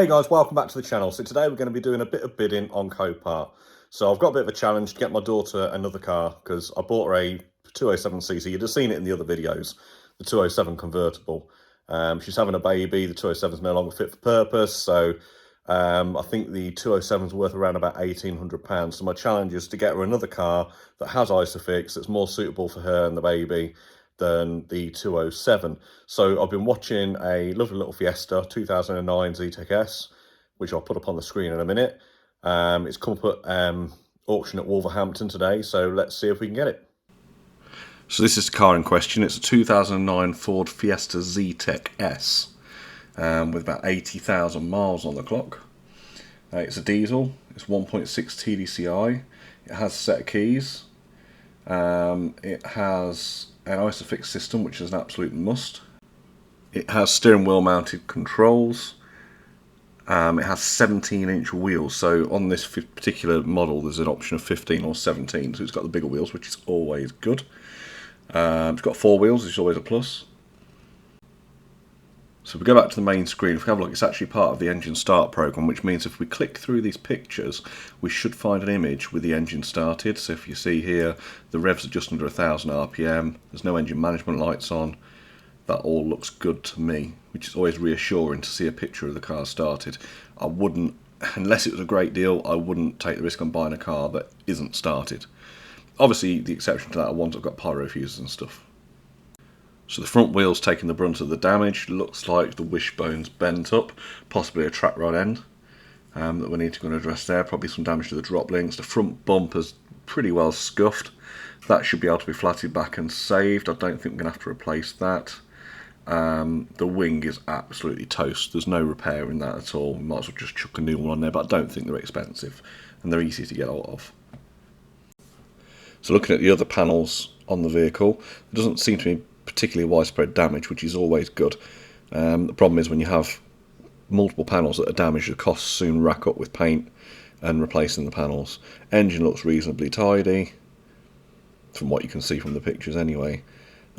Hey guys, welcome back to the channel. So today we're going to be doing a bit of bidding on Copart. So I've got a bit of a challenge to get my daughter another car because I bought her a 207cc. You'd have seen it in the other videos, the 207 convertible. She's having a baby. The 207 is no longer fit for purpose. So I think the 207 is worth around about £1,800. So my challenge is to get her another car that has ISOFIX, that's more suitable for her and the baby than the 207. So I've been watching a lovely little Fiesta 2009 Zetec S, which I'll put up on the screen in a minute. It's come up at auction at Wolverhampton today, so let's see if we can get it. So this is the car in question. It's a 2009 Ford Fiesta Zetec S with about 80,000 miles on the clock. It's a diesel. It's 1.6 TDCi. It has a set of keys. It has an ISOFIX system, which is an absolute must. It has steering wheel mounted controls. It has 17-inch wheels, so on this particular model there's an option of 15 or 17, so it's got the bigger wheels, which is always good. It's got 4 wheels, which is always a plus. So if we go back to the main screen, if we have a look, it's actually part of the engine start program, which means if we click through these pictures, we should find an image with the engine started. So if you see here, the revs are just under 1,000 RPM, there's no engine management lights on. That all looks good to me, which is always reassuring to see a picture of the car started. I wouldn't, unless it was a great deal, I wouldn't take the risk on buying a car that isn't started. Obviously, the exception to that are ones that have got pyro fuses and stuff. So the front wheel's taking the brunt of the damage. Looks like the wishbone's bent up, possibly a track rod end that we need to go and address there. Probably some damage to the drop links. The front bumper's pretty well scuffed. That should be able to be flatted back and saved. I don't think we're going to have to replace that. The wing is absolutely toast. There's no repair in that at all. We might as well just chuck a new one on there, but I don't think they're expensive and they're easy to get hold of. So looking at the other panels on the vehicle, there doesn't seem to be particularly widespread damage, which is always good. The problem is when you have multiple panels that are damaged, the costs soon rack up with paint and replacing the panels. Engine looks reasonably tidy, from what you can see from the pictures anyway.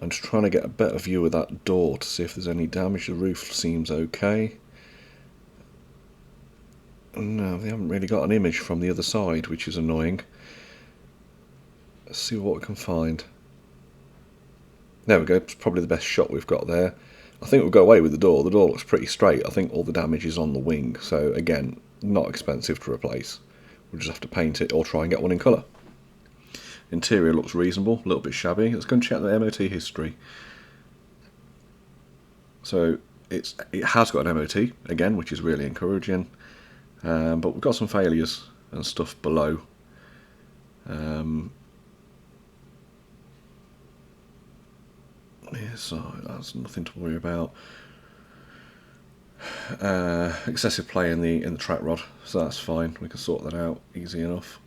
I'm just trying to get a better view of that door to see if there's any damage. The roof seems okay. No, they haven't really got an image from the other side, which is annoying. Let's see what we can find. There we go, it's probably the best shot we've got there. I think we'll go away with the door. The door looks pretty straight. I think all the damage is on the wing, so again, not expensive to replace. We'll just have to paint it or try and get one in colour. Interior looks reasonable, a little bit shabby. Let's go and check the MOT history. So it has got an MOT, again, which is really encouraging. But we've got some failures and stuff below. Yeah, so that's nothing to worry about. Excessive play in the track rod, so that's fine. We can sort that out easy enough.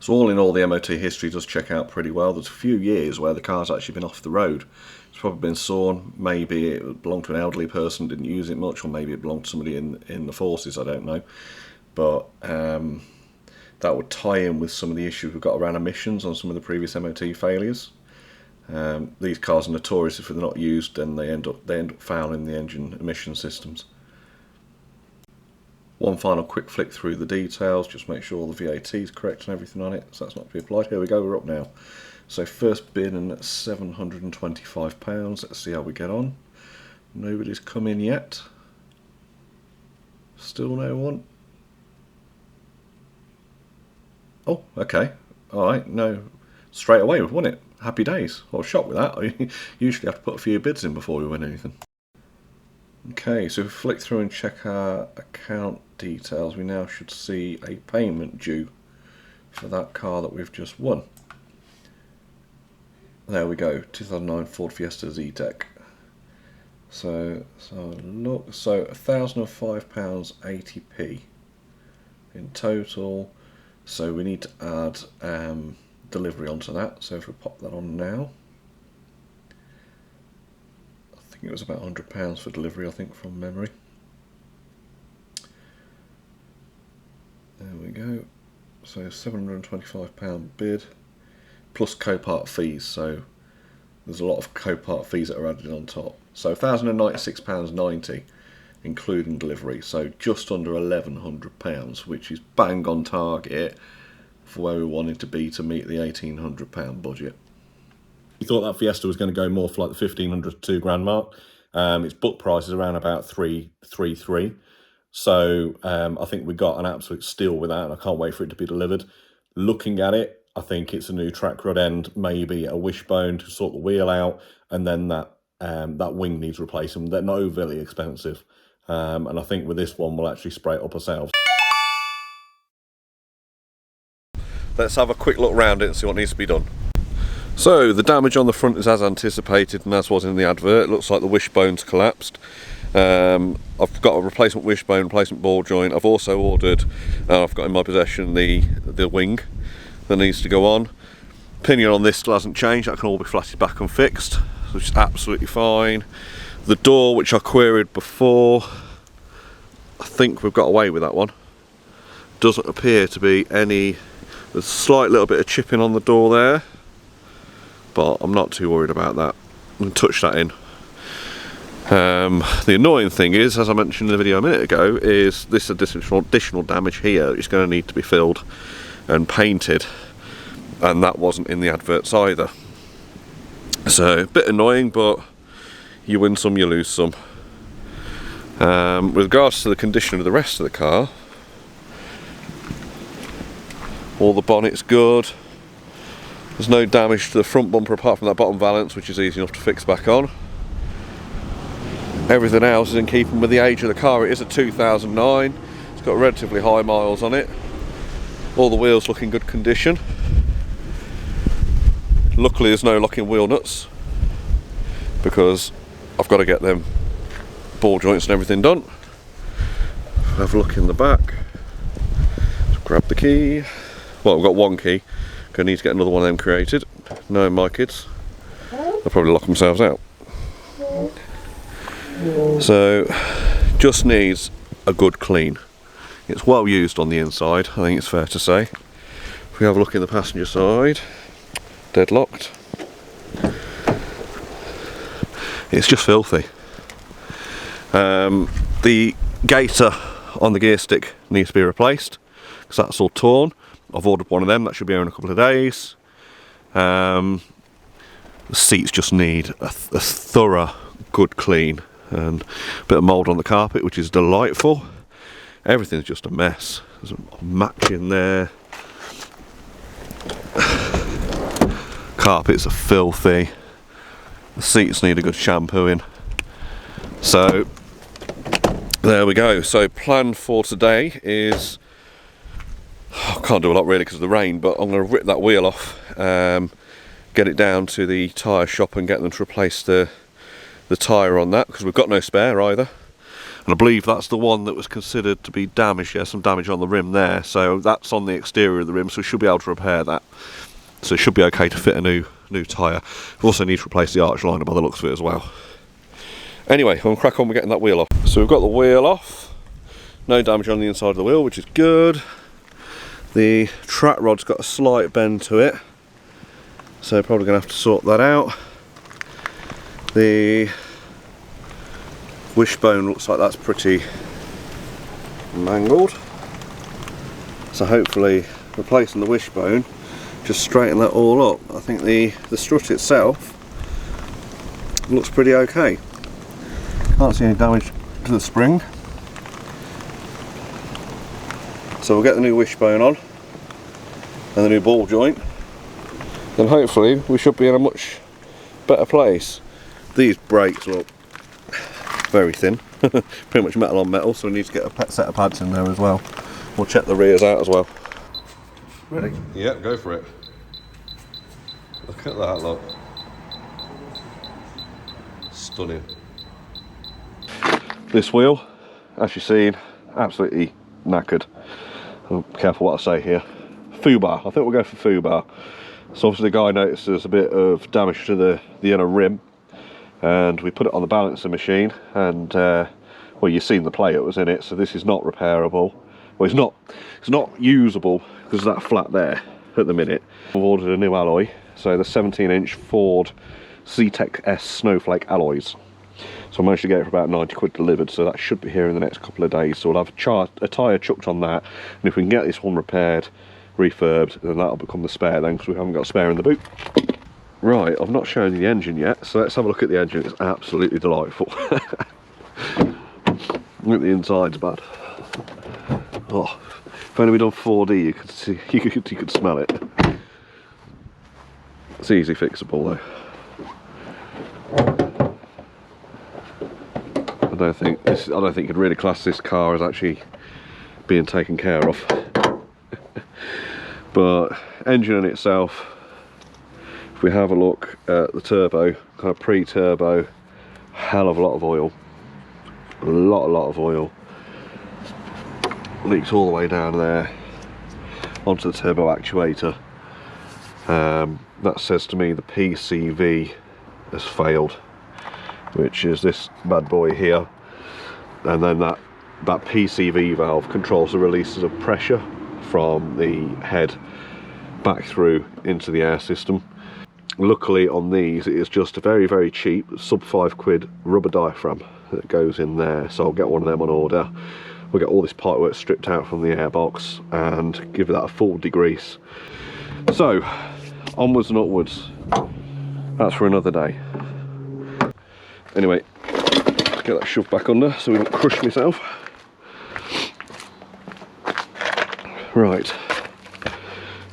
So all in all, the MOT history does check out pretty well. There's a few years where the car's actually been off the road. It's probably been sawn. Maybe it belonged to an elderly person, didn't use it much, or maybe it belonged to somebody in the forces, I don't know. But that would tie in with some of the issues we've got around emissions on some of the previous MOT failures. These cars are notorious if they're not used, then they end up fouling the engine emission systems. One final quick flick through the details, just make sure all the VAT is correct and everything on it, so that's not to be applied. Here we go, we're up now. So first bid in at £725, let's see how we get on. Nobody's come in yet. Still no one. Oh, okay, alright, no, straight away we've won it. Happy days. I was shocked with that. I usually have to put a few bids in before we win anything. Okay, so if we flick through and check our account details, we now should see a payment due for that car that we've just won. There we go, 2009 Ford Fiesta Zetec. So look, so £1,005.80p in total. So we need to add delivery onto that. So if we pop that on now, I think it was about £100 for delivery, I think, from memory. There we go. So £725 bid plus Copart fees. So there's a lot of co-part fees that are added on top. So £1,096.90 including delivery, so just under £1,100, which is bang on target for where we wanted to be to meet the £1,800 budget. We thought that Fiesta was going to go more for like the 1,500 to £2,000 mark. Its book price is around about 333. So I think we got an absolute steal with that, and I can't wait for it to be delivered. Looking at it, I think it's a new track rod end, maybe a wishbone to sort the wheel out, and then that wing needs replacing. They're not overly expensive, and I think with this one we'll actually spray it up ourselves. Let's have a quick look around it and see what needs to be done. So the damage on the front is as anticipated and as was in the advert. It looks like the wishbone's collapsed. I've got a replacement wishbone, replacement ball joint. I've also ordered, I've got in my possession the wing that needs to go on. Pinion on this still hasn't changed. That can all be flatted back and fixed, which is absolutely fine. The door, which I queried before, I think we've got away with that one. Doesn't appear to be any. There's a slight little bit of chipping on the door there, but I'm not too worried about that. I can touch that in. The annoying thing is, as I mentioned in the video a minute ago, is this additional damage here is going to need to be filled and painted, and that wasn't in the adverts either. So a bit annoying, but you win some, you lose some. With regards to the condition of the rest of the car, all the bonnet's good. There's no damage to the front bumper apart from that bottom valance, which is easy enough to fix back on. Everything else is in keeping with the age of the car. It is a 2009. It's got relatively high miles on it. All the wheels look in good condition. Luckily there's no locking wheel nuts, because I've got to get them ball joints and everything done. Have a look in the back. Just grab the key. Well, I've got one key. Gonna need to get another one of them created. Knowing my kids, they'll probably lock themselves out. So, just needs a good clean. It's well used on the inside, I think it's fair to say. If we have a look in the passenger side, deadlocked. It's just filthy. The gaiter on the gear stick needs to be replaced, because that's all torn. I've ordered one of them, that should be here in a couple of days. The seats just need a thorough good clean, and a bit of mould on the carpet, which is delightful. Everything's just a mess. There's a match in there. Carpets are filthy. The seats need a good shampooing. So there we go. So plan for today is, I can't do a lot really because of the rain, but I'm going to rip that wheel off, get it down to the tyre shop and get them to replace the tyre on that, because we've got no spare either. And I believe that's the one that was considered to be damaged. Yeah, some damage on the rim there, so that's on the exterior of the rim, so we should be able to repair that. So it should be okay to fit a new tyre. We also need to replace the arch liner by the looks of it as well. Anyway, I'm going to crack on with getting that wheel off. So we've got the wheel off. No damage on the inside of the wheel, which is good. The track rod's got a slight bend to it, so probably going to have to sort that out. The wishbone looks like that's pretty mangled, so hopefully replacing the wishbone just straighten that all up. I think the strut itself looks pretty okay. Can't see any damage to the spring. So we'll get the new wishbone on and the new ball joint, then hopefully we should be in a much better place. These brakes look very thin, pretty much metal on metal, so we need to get a set of pads in there as well. We'll check the rears out as well. Ready? Yeah, go for it. Look at that, look. Stunning. This wheel, as you've seen, absolutely knackered. Be careful what I say here. Foobar, I think we'll go for foobar. So obviously the guy noticed there's a bit of damage to the inner rim, and we put it on the balancing machine, and well, you've seen the plate that was in it, so this is not repairable. Well, it's not usable because of that flat there at the minute. We've ordered a new alloy, so the 17-inch Ford Zetec S snowflake alloys. So I managed to get it for about 90 quid delivered, so that should be here in the next couple of days. So we'll have a tyre chucked on that, and if we can get this one repaired, refurbed, then that'll become the spare then, because we haven't got a spare in the boot. Right, I've not shown you the engine yet, so let's have a look at the engine. It's absolutely delightful. Look at the inside's bad. Oh, if only we'd done 4D, you could see, you could smell it. It's easy fixable though. I don't think you could really class this car as actually being taken care of. But engine in itself, if we have a look at the turbo, kind of pre-turbo, hell of a lot of oil. A lot of oil. Leaks all the way down there onto the turbo actuator. That says to me the PCV has failed, which is this bad boy here, and then that PCV valve controls the releases of pressure from the head back through into the air system. Luckily on these it is just a very cheap sub £5 rubber diaphragm that goes in there, so I'll get one of them on order. We'll get all this pipework stripped out from the airbox and give that a full degrease. So onwards and upwards, that's for another day. Anyway, let's get that shoved back under so we don't crush myself. Right,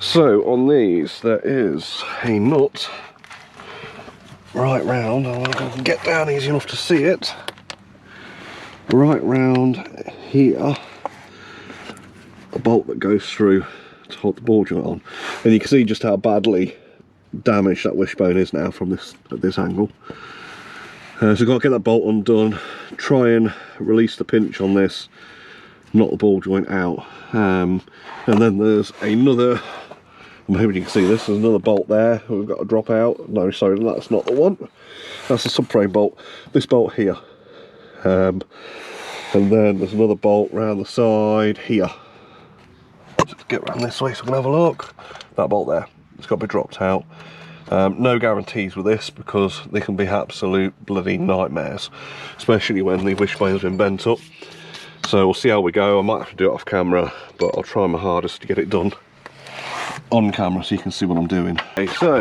so on these there is a nut right round, I can get down easy enough to see it, right round here, a bolt that goes through to hold the ball joint on, and you can see just how badly damaged that wishbone is now from at this angle. So we've got to get that bolt undone, try and release the pinch on this, knock the ball joint out, and then there's another, I'm hoping you can see this, there's another bolt there we've got to drop out. No, sorry, that's not the one, that's the subframe bolt, this bolt here, and then there's another bolt round the side here. Let's get around this way so we can have a look. That bolt there, it's got to be dropped out. No guarantees with this because they can be absolute bloody nightmares, especially when the wishbone's been bent up. So we'll see how we go. I might have to do it off camera, but I'll try my hardest to get it done on camera so you can see what I'm doing. Okay, so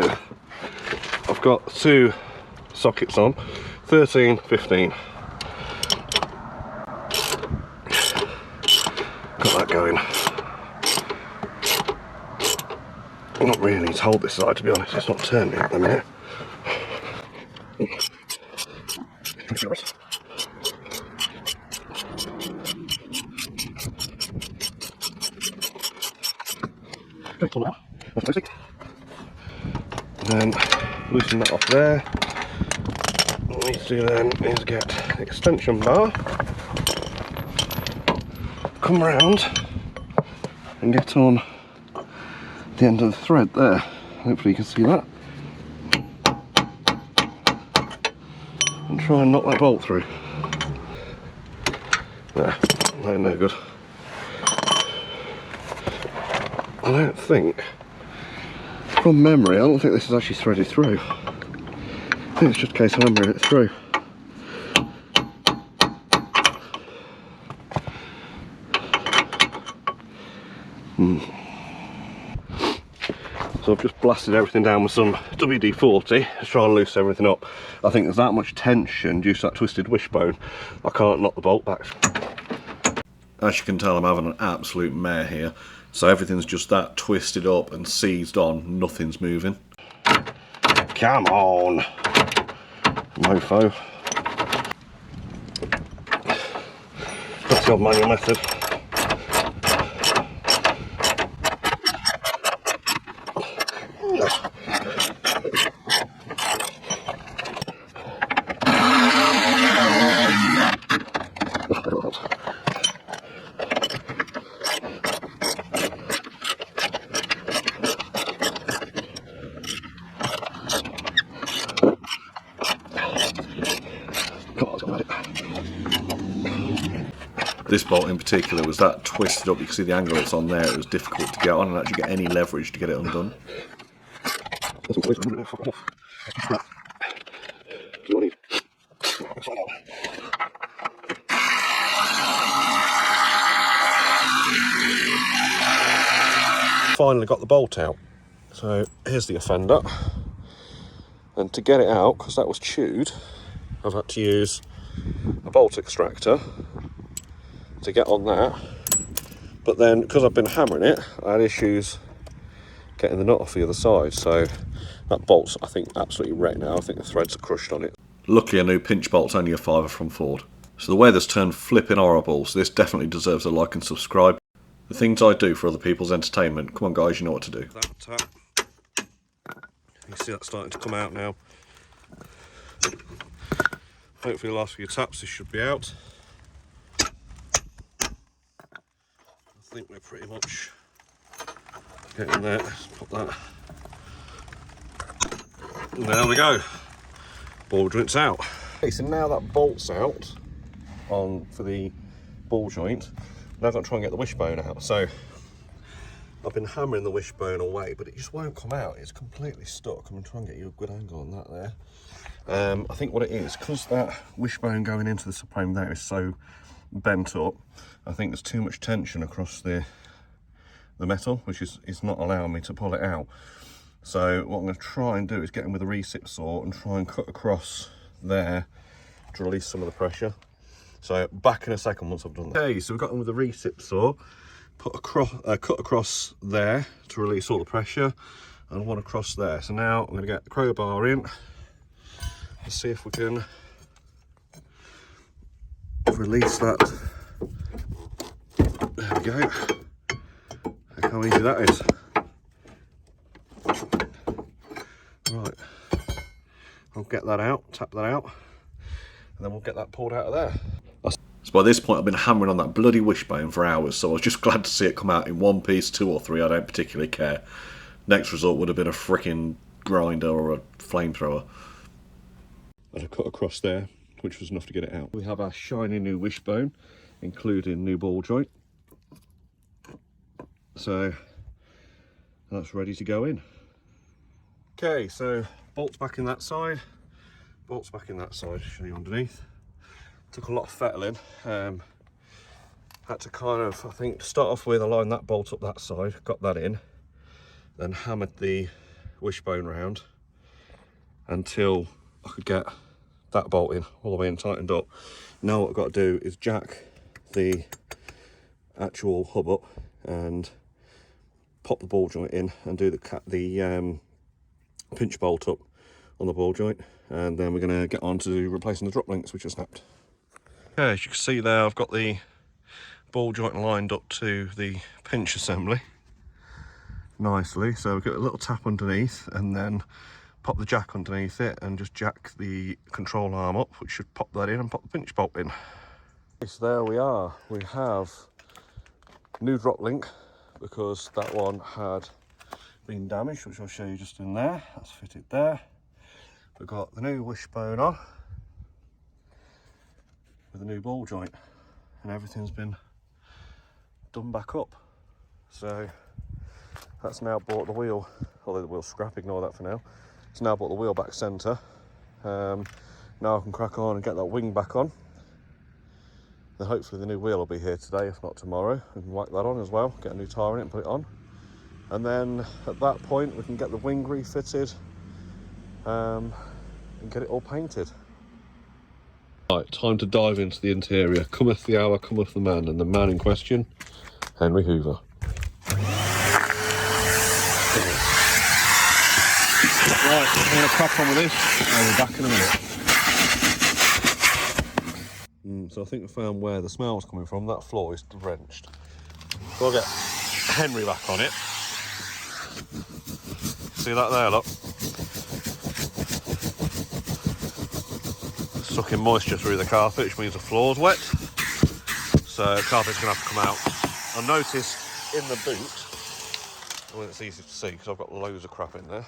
I've got two sockets on, 13, 15. Got that going. I'm not really need to hold this side, to be honest, it's not turning at the minute. And then loosen that off there. What we need to do then is get the extension bar, come round and get on the end of the thread there. Hopefully you can see that. And try and knock that bolt through. There, that ain't no good. I don't think, from memory, I don't think this is actually threaded through. I think it's just a case of hammering it through. So I've just blasted everything down with some WD-40 to try and loosen everything up. I think there's that much tension due to that twisted wishbone, I can't knock the bolt back. As you can tell, I'm having an absolute mare here. So everything's just that twisted up and seized on, nothing's moving. Come on, mofo. That's the old manual method. This bolt in particular was that twisted up, you can see the angle it's on there, it was difficult to get on and actually get any leverage to get it undone. finally got the bolt out. So here's the offender. And to get it out, because that was chewed, I've had to use a bolt extractor to get on that. But then, because I've been hammering it, I had issues getting the nut off the other side. So that bolt's, I think, absolutely wrecked now. I think the threads are crushed on it. Luckily, a new pinch bolt's only a £5 from Ford. So the weather's turned flipping horrible, so this definitely deserves a like and subscribe. The things I do for other people's entertainment. Come on guys, you know what to do. That tap. You see that starting to come out now. Hopefully the last few taps this should be out. I think we're pretty much getting there. Let's put that. And there we go. Ball joint's out. Okay, so now that bolt's out for the ball joint, now I've got to try and get the wishbone out. So I've been hammering the wishbone away, but it just won't come out. It's completely stuck. I'm going to try and get you a good angle on that there. I think what it is, because that wishbone going into the subframe there is so bent up, I think there's too much tension across the metal, which is not allowing me to pull it out. So what I'm going to try and do is get in with a recip saw and try and cut across there to release some of the pressure. So back in a second once I've done that. Okay, so we've got in with a recip saw, cut across there to release all the pressure, and one across there. So now I'm going to get the crowbar in and see if we can release that. There we go. Look how easy that is. Right, I'll get that out, tap that out, and then we'll get that pulled out of there. So by this point I've been hammering on that bloody wishbone for hours, so I was just glad to see it come out in one piece, 2 or 3, I don't particularly care. Next result would have been a freaking grinder or a flamethrower. And I cut across there, which was enough to get it out. We have our shiny new wishbone, including new ball joint. So that's ready to go in. Okay, so bolts back in that side, bolts back in that side, show you underneath. Took a lot of fettling. Had to kind of, I think, to start off with, I lined that bolt up that side, got that in, then hammered the wishbone round until I could get that bolt in, all the way and tightened up. Now what I've got to do is jack the actual hub up and pop the ball joint in and do the pinch bolt up on the ball joint, and then we're going to get on to replacing the drop links which are snapped. Okay, as you can see there, I've got the ball joint lined up to the pinch assembly nicely, so we've got a little tap underneath and then pop the jack underneath it and just jack the control arm up, which should pop that in and pop the pinch bolt in. Okay, so there we are, we have new drop link because that one had been damaged, which I'll show you just in there. That's fitted there. We've got the new wishbone on with a new ball joint, and everything's been done back up. So that's now brought the wheel, although the wheel's scrap, ignore that for now. It's now brought the wheel back centre. Now I can crack on and get that wing back on. Then hopefully the new wheel will be here today, if not tomorrow. We can whack that on as well, get a new tyre in it and put it on. And then at that point we can get the wing refitted and get it all painted. Right, time to dive into the interior. Cometh the hour, cometh the man, and the man in question, Henry Hoover. Right, I'm going to crack on with this and we're back in a minute. So I think we found where the smell's coming from. That floor is drenched. So I'll get Henry back on it. See that there, look? Sucking moisture through the carpet, which means the floor's wet. So the carpet's going to have to come out. I noticed in the boot, well, it's easy to see because I've got loads of crap in there.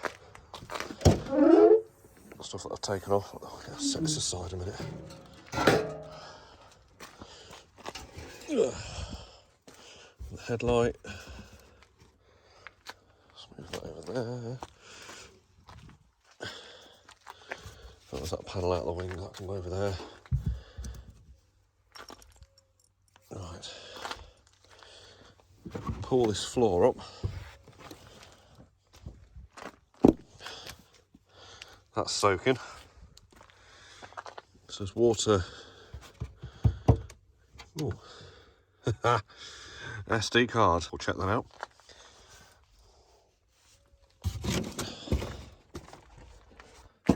Stuff that I've taken off. I'll set this aside a minute. The headlight. Let's move that over there. There's that panel out of the wing, that can go over there. Right. Pull this floor up. That's soaking. So there's water. Ooh. SD card. We'll check that out.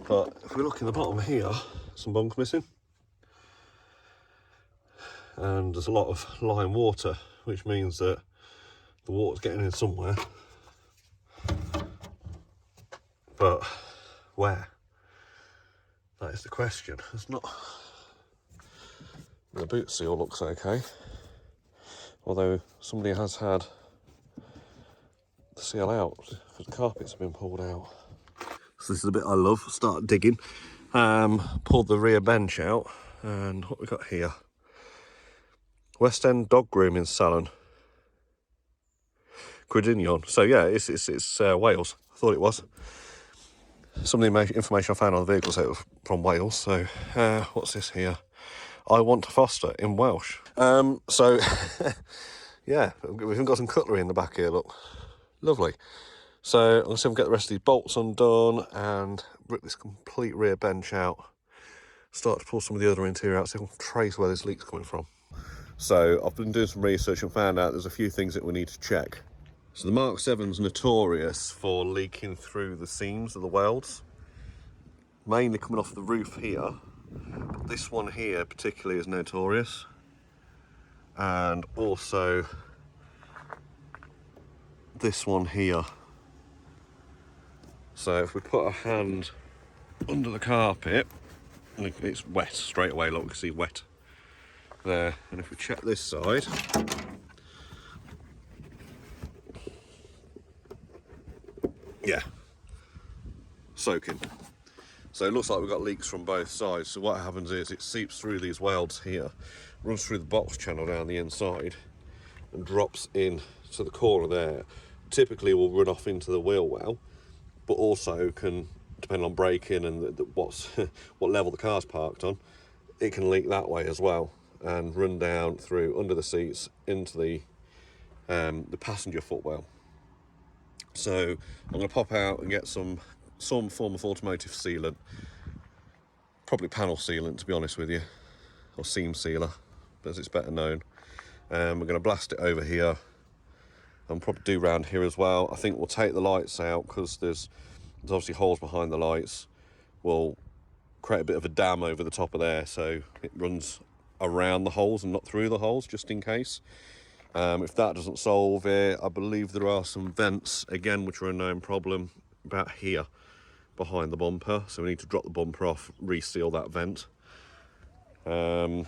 But if we look in the bottom here, some bunk missing. And there's a lot of lime water, which means that the water's getting in somewhere. But where? That is the question. It's not. The boot seal looks okay, although somebody has had the seal out because the carpets have been pulled out. So this is the bit I love. Start digging. Pulled the rear bench out, and what we got here? West End dog grooming salon. Crydinion. So yeah, it's Wales. I thought it was. Some of the information I found on the vehicle said it was from Wales. So what's this here? I want to foster in Welsh. So yeah, we've even got some cutlery in the back here. Look, lovely. So I'm going to see if we can get the rest of these bolts undone and rip this complete rear bench out. Start to pull some of the other interior out so we can trace where this leak's coming from. So I've been doing some research and found out there's a few things that we need to check. So the Mk7's notorious for leaking through the seams of the welds, mainly coming off the roof here. But this one here particularly is notorious, and also this one here. So if we put a hand under the carpet, it's wet straight away. Look, you can see wet there. And if we check this side, yeah, soaking. So it looks like we've got leaks from both sides. So what happens is it seeps through these welds here, runs through the box channel down the inside and drops in to the corner there. Typically will run off into the wheel well, but also can, depending on braking and what level the car's parked on, it can leak that way as well and run down through under the seats into the passenger footwell. So I'm going to pop out and get some form of automotive sealant, probably panel sealant to be honest with you, or seam sealer as it's better known. We're going to blast it over here and probably do round here as well. I think we'll take the lights out because there's obviously holes behind the lights. We'll create a bit of a dam over the top of there so it runs around the holes and not through the holes, just in case. If that doesn't solve it, I believe there are some vents again which are a known problem about here behind the bumper, so we need to drop the bumper off, reseal that vent, and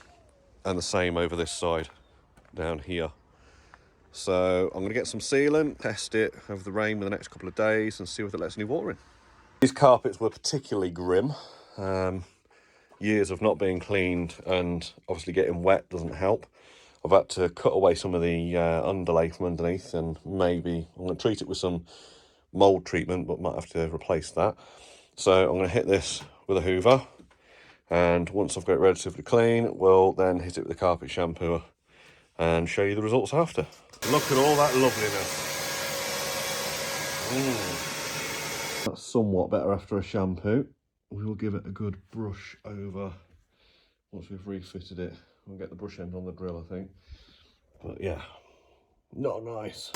the same over this side down here. So I'm going to get some sealant, test it over the rain for the next couple of days and see if it lets any water in. These carpets were particularly grim. Years of not being cleaned and obviously getting wet doesn't help. I've had to cut away some of the underlay from underneath, and maybe I'm going to treat it with some mould treatment, but might have to replace that. So I'm going to hit this with a hoover, and once I've got it relatively clean, we'll then hit it with the carpet shampooer and show you the results after. Look at all that loveliness. That's somewhat better after a shampoo. We will give it a good brush over once we've refitted it. We'll get the brush end on the drill, I think. But yeah, not nice.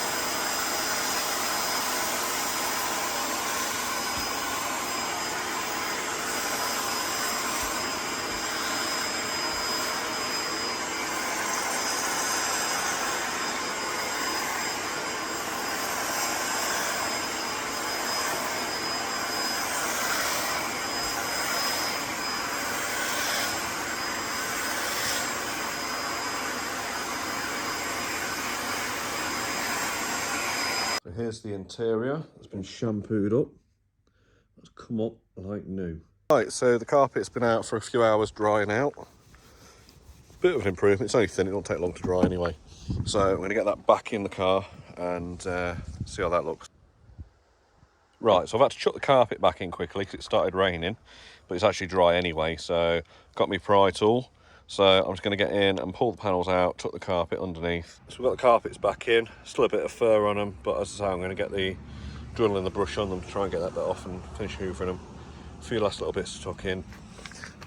So here's the interior. It's been shampooed up. It's come up like new. Right, so the carpet's been out for a few hours drying out. Bit of an improvement. It's only thin, it won't take long to dry anyway. So I'm going to get that back in the car and see how that looks. Right, so I've had to chuck the carpet back in quickly because it started raining, but it's actually dry anyway. So got my pry tool. So I'm just going to get in and pull the panels out, tuck the carpet underneath. So we've got the carpets back in, still a bit of fur on them, but as I say, I'm going to get the drill and the brush on them to try and get that bit off and finish hoovering them. A few last little bits to tuck in.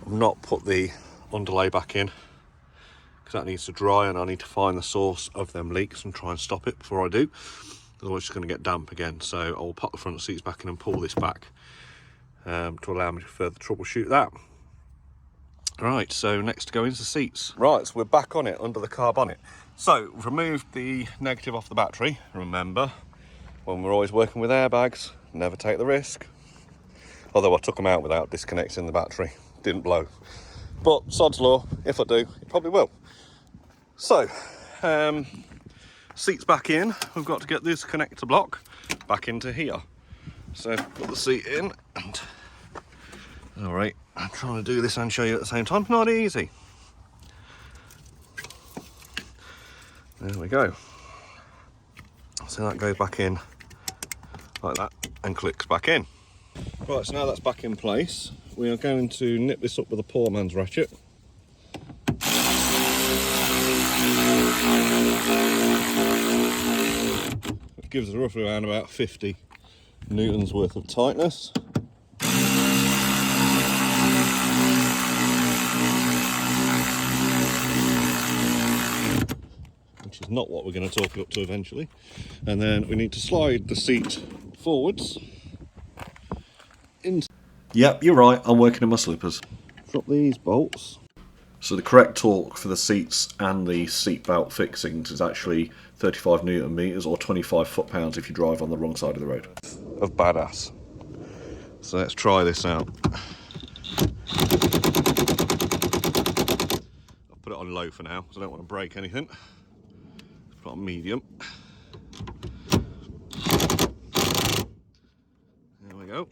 I've not put the underlay back in because that needs to dry, and I need to find the source of them leaks and try and stop it before I do. Otherwise it's going to get damp again. So I'll pop the front seats back in and pull this back to allow me to further troubleshoot that. Right, so next to go into the seats. Right, so we're back on it under the car bonnet. So we've removed the negative off the battery. Remember, when we're always working with airbags, never take the risk. Although I took them out without disconnecting the battery, didn't blow. But sod's law, if I do, it probably will. So, seats back in. We've got to get this connector block back into here. So put the seat in, and all right, I'm trying to do this and show you at the same time. Not easy. There we go. So that goes back in like that and clicks back in. Right, so now that's back in place, we are going to nip this up with a poor man's ratchet. Which gives us roughly around about 50 newtons worth of tightness. Which is not what we're going to talk it up to eventually. And then we need to slide the seat forwards. Yep, you're right, I'm working in my slippers. Drop these bolts. So the correct torque for the seats and the seat belt fixings is actually 35 Newton meters or 25 foot-pounds if you drive on the wrong side of the road. Of badass. So let's try this out. I'll put it on low for now because I don't want to break anything. Put it on medium. There we go.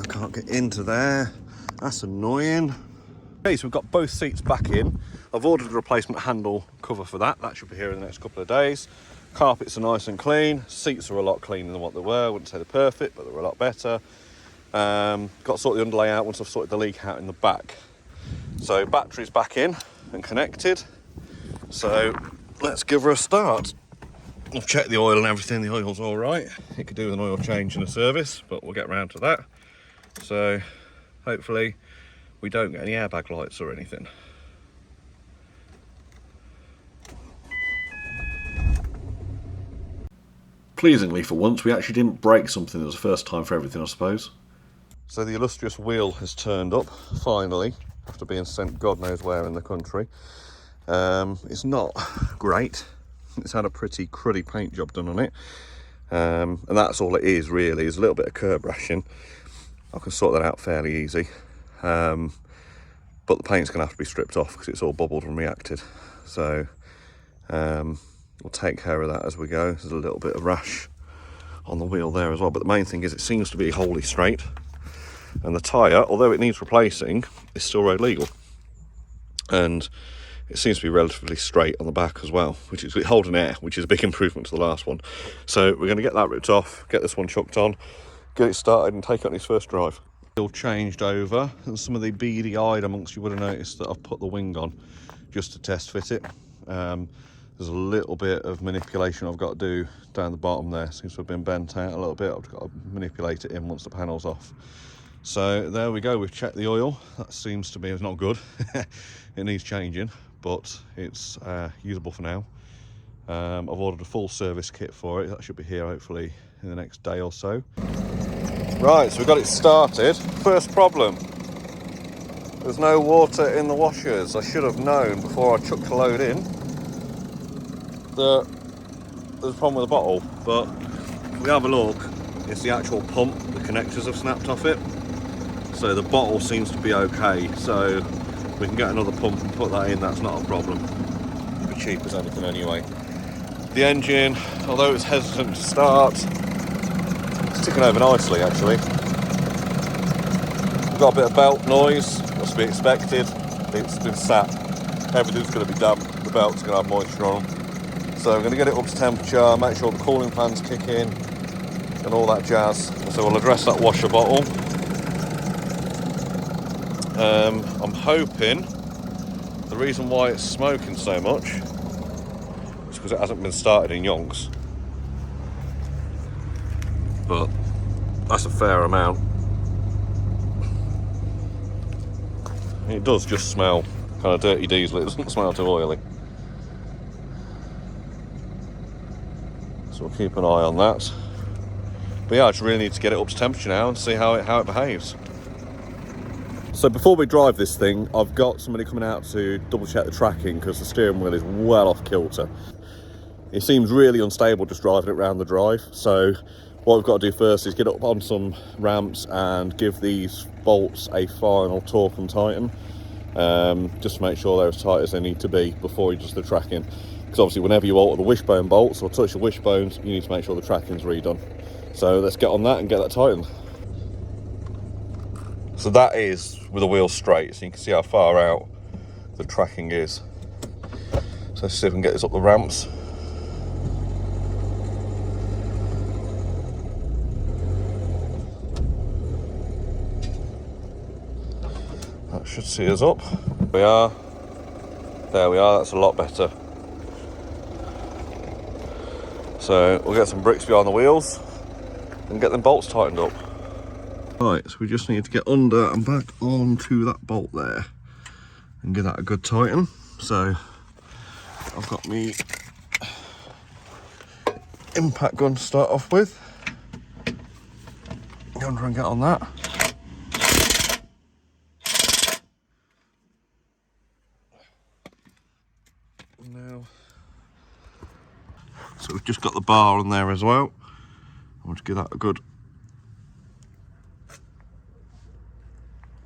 Can't get into there. That's annoying. Okay, so we've got both seats back in. I've ordered a replacement handle cover for that. That should be here in the next couple of days. Carpets are nice and clean. Seats are a lot cleaner than what they were. I wouldn't say they're perfect, but they're a lot better. Got to sort the underlay out once I've sorted the leak out in the back. So battery's back in and connected. So let's give her a start. I've checked the oil and everything. The oil's all right. It could do with an oil change and a service, but we'll get around to that. So hopefully we don't get any airbag lights or anything. Pleasingly for once, we actually didn't break something. It was the first time for everything, I suppose. So the illustrious wheel has turned up, finally, after being sent God knows where in the country. It's not great. It's had a pretty cruddy paint job done on it. And that's all it is, really, is a little bit of curb rashing. I can sort that out fairly easy. But the paint's going to have to be stripped off because it's all bubbled and reacted. So we'll take care of that as we go. There's a little bit of rash on the wheel there as well. But the main thing is it seems to be wholly straight. And the tyre, although it needs replacing, is still road legal. And it seems to be relatively straight on the back as well, which is holding air, which is a big improvement to the last one. So we're going to get that ripped off, get this one chucked on, get it started and take it on its first drive. Still changed over, and some of the beady-eyed amongst you would have noticed that I've put the wing on just to test fit it. There's a little bit of manipulation I've got to do down the bottom there. Seems to have been bent out a little bit. I've got to manipulate it in once the panel's off. So there we go, we've checked the oil. That seems to be, it's not good. It needs changing, but it's usable for now. I've ordered a full service kit for it. That should be here hopefully in the next day or so. Right, so we've got it started. First problem, there's no water in the washers. I should have known before I chucked the load in that there's a problem with the bottle, but if we have a look, it's the actual pump, the connectors have snapped off it. So the bottle seems to be okay, so we can get another pump and put that in, that's not a problem. It'll be cheap as anything anyway. The engine, although it's hesitant to start, it's ticking over nicely actually. We've got a bit of belt noise, that's to be expected. It's been sat, everything's going to be damp, the belt's going to have moisture on them. So I'm going to get it up to temperature, make sure the cooling fans kick in and all that jazz. So we'll address that washer bottle. I'm hoping the reason why it's smoking so much is because it hasn't been started in yonks. But that's a fair amount. It does just smell kind of dirty diesel, it doesn't smell too oily. So we'll keep an eye on that. But yeah, I just really need to get it up to temperature now and see how it behaves. So before we drive this thing, I've got somebody coming out to double check the tracking because the steering wheel is well off kilter. It seems really unstable just driving it around the drive. So what we've got to do first is get up on some ramps and give these bolts a final torque and tighten. Just to make sure they're as tight as they need to be before he does the tracking. Because obviously whenever you alter the wishbone bolts or touch the wishbones, you need to make sure the tracking's redone. So let's get on that and get that tightened. So that is with the wheels straight, so you can see how far out the tracking is. So let's see if we can get this up the ramps. That should see us up. We are. There we are, that's a lot better. So we'll get some bricks behind the wheels and get them bolts tightened up. Right, so we just need to get under and back onto that bolt there and give that a good tighten. So I've got my impact gun to start off with. Go under and get on that. Now, so we've just got the bar on there as well. I want to give that a good.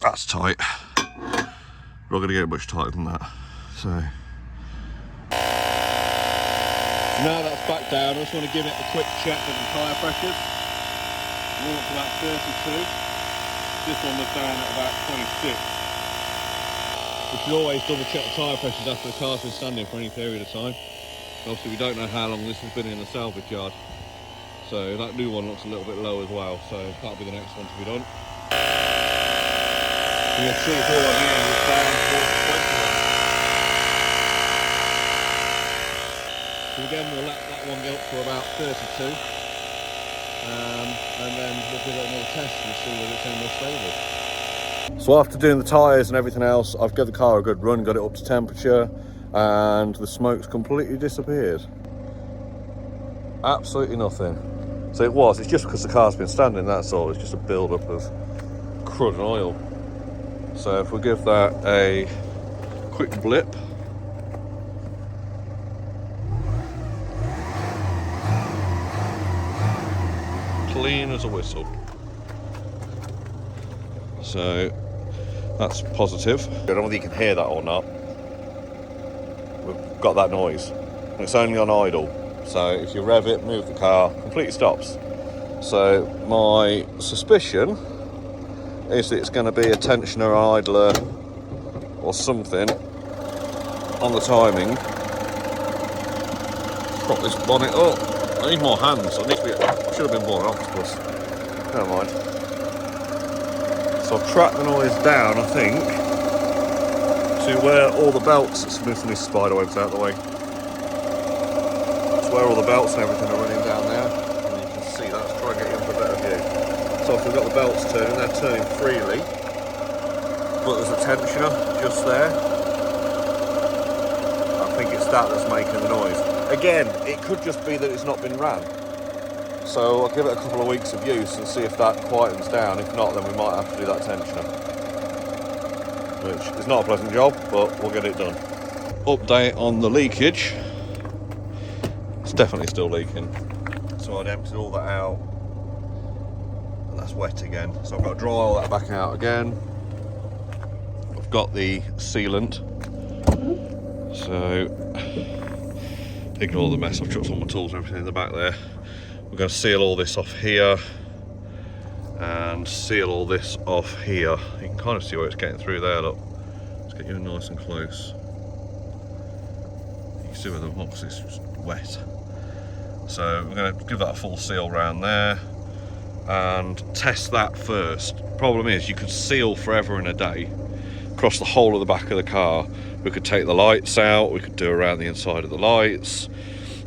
That's tight. We're not going to get much tighter than that. So now that's back down, I just want to give it a quick check of the tyre pressures. We're up to about 32. This one was down at about 26. We should always double check the tyre pressures after the car's been standing for any period of time. Obviously we don't know how long this has been in the salvage yard. So that new one looks a little bit low as well, so that'll be the next one to be done. You'll see it's all on here, it's down towards 21. So again, we'll let that one go up to about 32. And then we'll give it another test and see whether it's any more stable. So after doing the tyres and everything else, I've given the car a good run, got it up to temperature, and the smoke's completely disappeared. Absolutely nothing. So it's just because the car's been standing, that's all. It's just a build-up of crud and oil. So if we give that a quick blip. Clean as a whistle. So that's positive. I don't know whether you can hear that or not. We've got that noise. And it's only on idle. So if you rev it, move the car, completely stops. So my suspicion is that it's going to be a tensioner, idler or something on the timing. Prop this bonnet up. I need more hands. I should have been more octopus. Never mind. So I've tracked the noise down, I think, to where all the belts, let's move some of these spider webs out of the way. To where all the belts and everything are running down there. And you can see that, try and get you into a better view. So if we've got the belts turning, they're turning freely. But there's a tensioner just there. I think it's that that's making the noise. Again, it could just be that it's not been ran. So I'll give it a couple of weeks of use and see if that quietens down. If not, then we might have to do that tensioner. Which is not a pleasant job, but we'll get it done. Update on the leakage. It's definitely still leaking. So I'd emptied all that out. And that's wet again. So I've got to dry all that back out again. I've got the sealant. So ignore the mess. I've chucked all my tools and everything in the back there. We're going to seal all this off here and seal all this off here. You can kind of see where it's getting through there, look. Let's get you nice and close. You can see where the box is just wet. So we're going to give that a full seal around there and test that first. Problem is you could seal forever in a day, across the whole of the back of the car. We could take the lights out, we could do around the inside of the lights.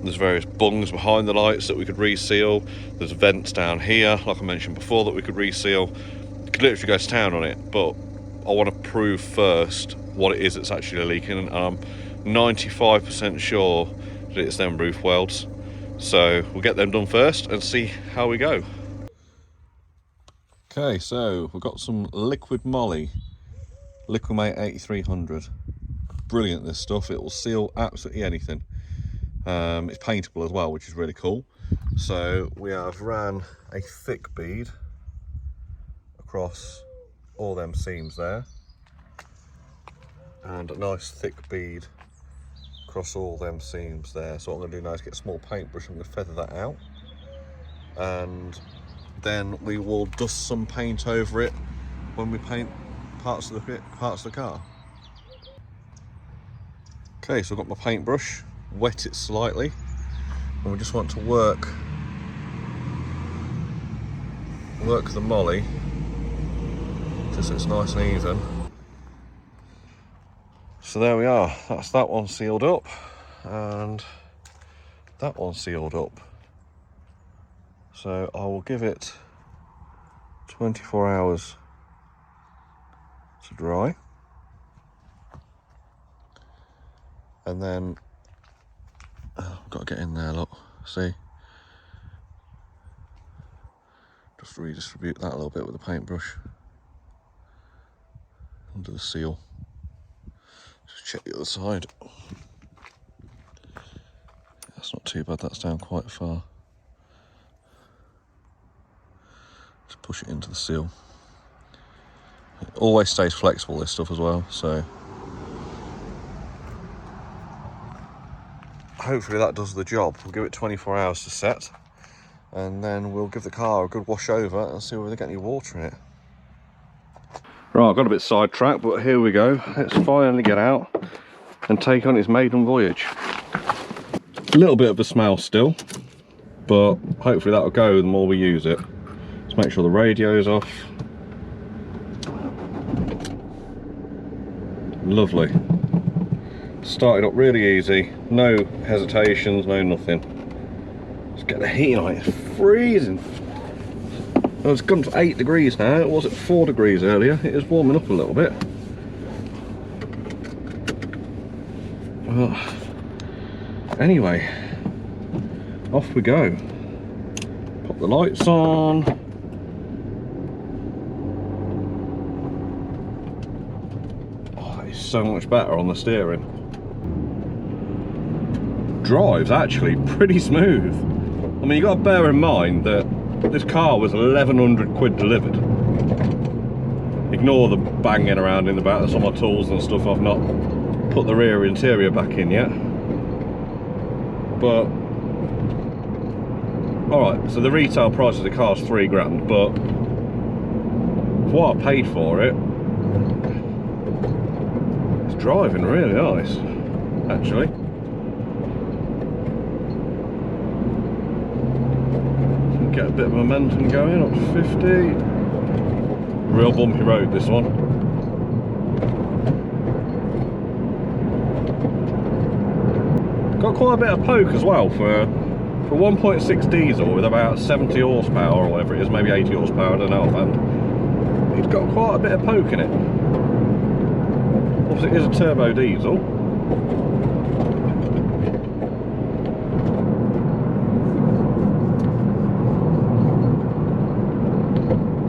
There's various bungs behind the lights that we could reseal. There's vents down here, like I mentioned before, that we could reseal. You could literally go to town on it, but I want to prove first what it is that's actually leaking, and I'm 95% sure that it's them roof welds. So we'll get them done first and see how we go. Okay, so we've got some liquid moly, Liquimate 8300. Brilliant, this stuff. It will seal absolutely anything. It's paintable as well, which is really cool. So we have ran a thick bead across all them seams there, and a nice thick bead across all them seams there. So what I'm going to do now is get a small paintbrush. I'm going to feather that out, and then we will dust some paint over it when we paint parts of the car. Okay, so I've got my paintbrush, wet it slightly, and we just want to work the moly just so it's nice and even. So there we are, that's that one sealed up, and that one sealed up. So I will give it 24 hours to dry, and then I've got to get in there, look, see, just redistribute that a little bit with the paintbrush under the seal. Just check the other side. That's not too bad, that's down quite far. Just push it into the seal. It always stays flexible, this stuff as well, so hopefully that does the job. We'll give it 24 hours to set, and then we'll give the car a good wash over and see whether they get any water in it. Right, I got a bit sidetracked, but here we go. Let's finally get out and take on its maiden voyage. A little bit of a smell still, but hopefully that'll go the more we use it. Let's make sure the radio's off. Lovely. Started up really easy, no hesitations, no nothing. Let's get the heat on it, it's freezing. Well, it's gone to 8 degrees now, it was at 4 degrees earlier. It is warming up a little bit. Well, anyway, off we go. Pop the lights on. Oh, it's so much better on the steering. Drive's actually pretty smooth. I mean, you got to bear in mind that this car was 1100 quid delivered. Ignore the banging around in the back, that's on my tools and stuff. I've not put the rear interior back in yet. But alright, so the retail price of the car is 3 grand, but for what I paid for it, it's driving really nice, actually. Get a bit of momentum going, up to 50. Real bumpy road, this one. Got quite a bit of poke as well for 1.6 diesel with about 70 horsepower or whatever it is, maybe 80 horsepower, I don't know offhand. It's got quite a bit of poke in it. Obviously it is a turbo diesel.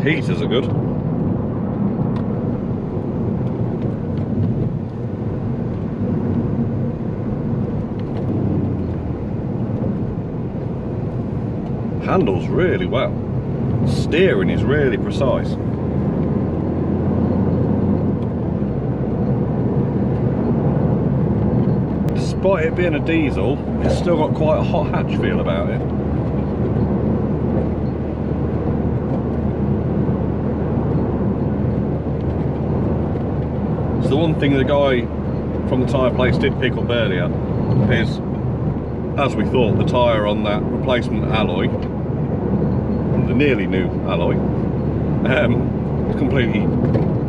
Heaters are good. Handles really well. Steering is really precise. Despite it being a diesel, it's still got quite a hot hatch feel about it. The one thing the guy from the tyre place did pick up earlier is, as we thought, the tyre on that replacement alloy, the nearly new alloy, completely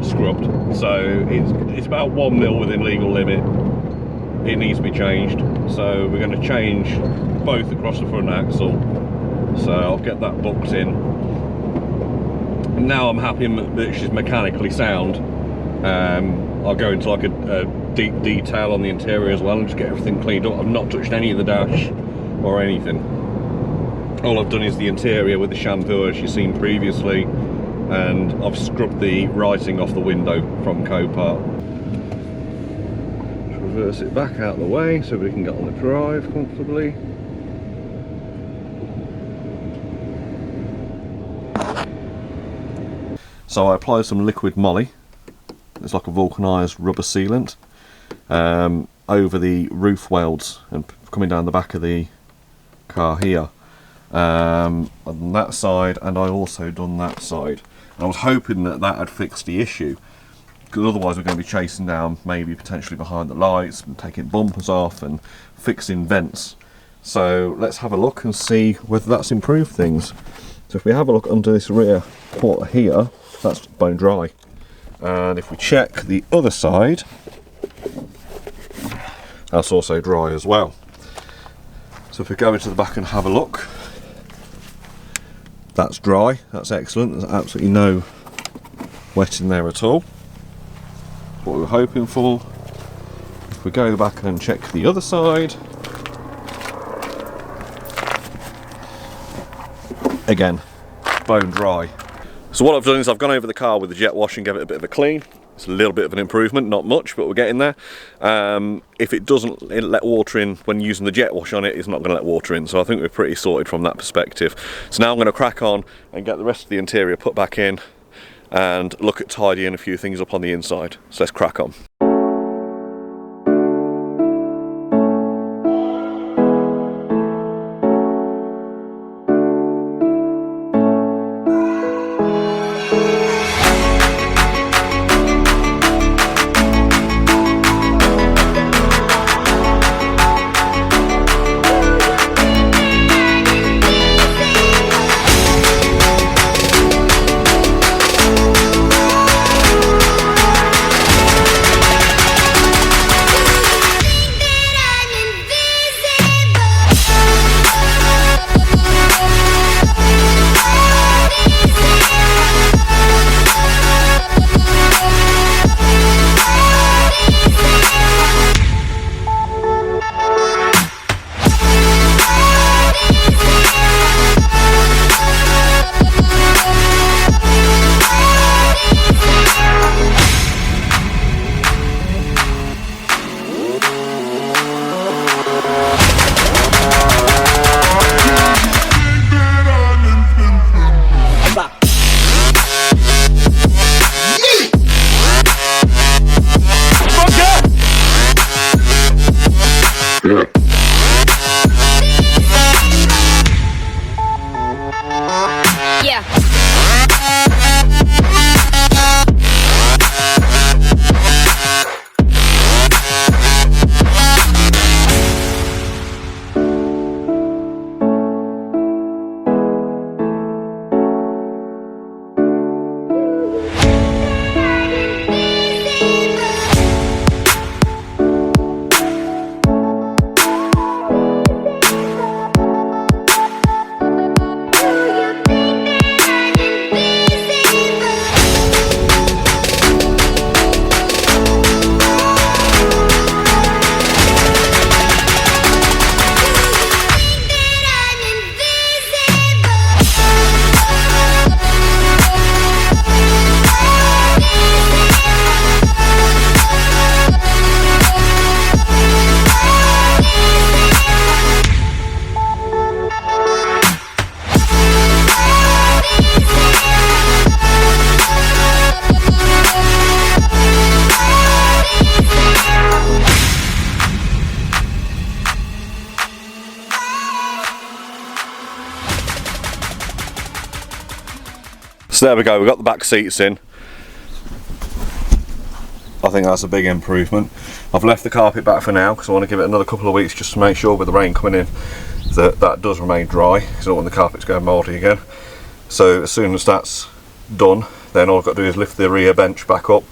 scrubbed, so it's about 1 mil within legal limit. It needs to be changed, so we're going to change both across the front axle, so I'll get that booked in. Now I'm happy that she's mechanically sound. I'll go into like a deep detail on the interior as well and just get everything cleaned up. I've not touched any of the dash or anything. All I've done is the interior with the shampoo as you've seen previously, and I've scrubbed the writing off the window from Copart. Just reverse it back out of the way so we can get on the drive comfortably. So I applied some liquid moly. It's like a vulcanised rubber sealant over the roof welds and coming down the back of the car here, on that side, and I also done that side. And I was hoping that that had fixed the issue, because otherwise we're going to be chasing down, maybe potentially behind the lights and taking bumpers off and fixing vents. So let's have a look and see whether that's improved things. So if we have a look under this rear quarter here, that's bone dry. And if we check the other side, that's also dry as well. So if we go into the back and have a look, that's dry, that's excellent, there's absolutely no wet in there at all. What we were hoping for. If we go back and check the other side, again, bone dry. So what I've done is I've gone over the car with the jet wash and gave it a bit of a clean. It's a little bit of an improvement, not much, but we're getting there. If it doesn't let water in when using the jet wash on it, it's not going to let water in. So I think we're pretty sorted from that perspective. So now I'm going to crack on and get the rest of the interior put back in and look at tidying a few things up on the inside. So let's crack on. So there we go, we've got the back seats in. I think that's a big improvement. I've left the carpet back for now because I want to give it another couple of weeks just to make sure with the rain coming in that does remain dry, because I don't want the carpet to go mouldy again. So as soon as that's done, then all I've got to do is lift the rear bench back up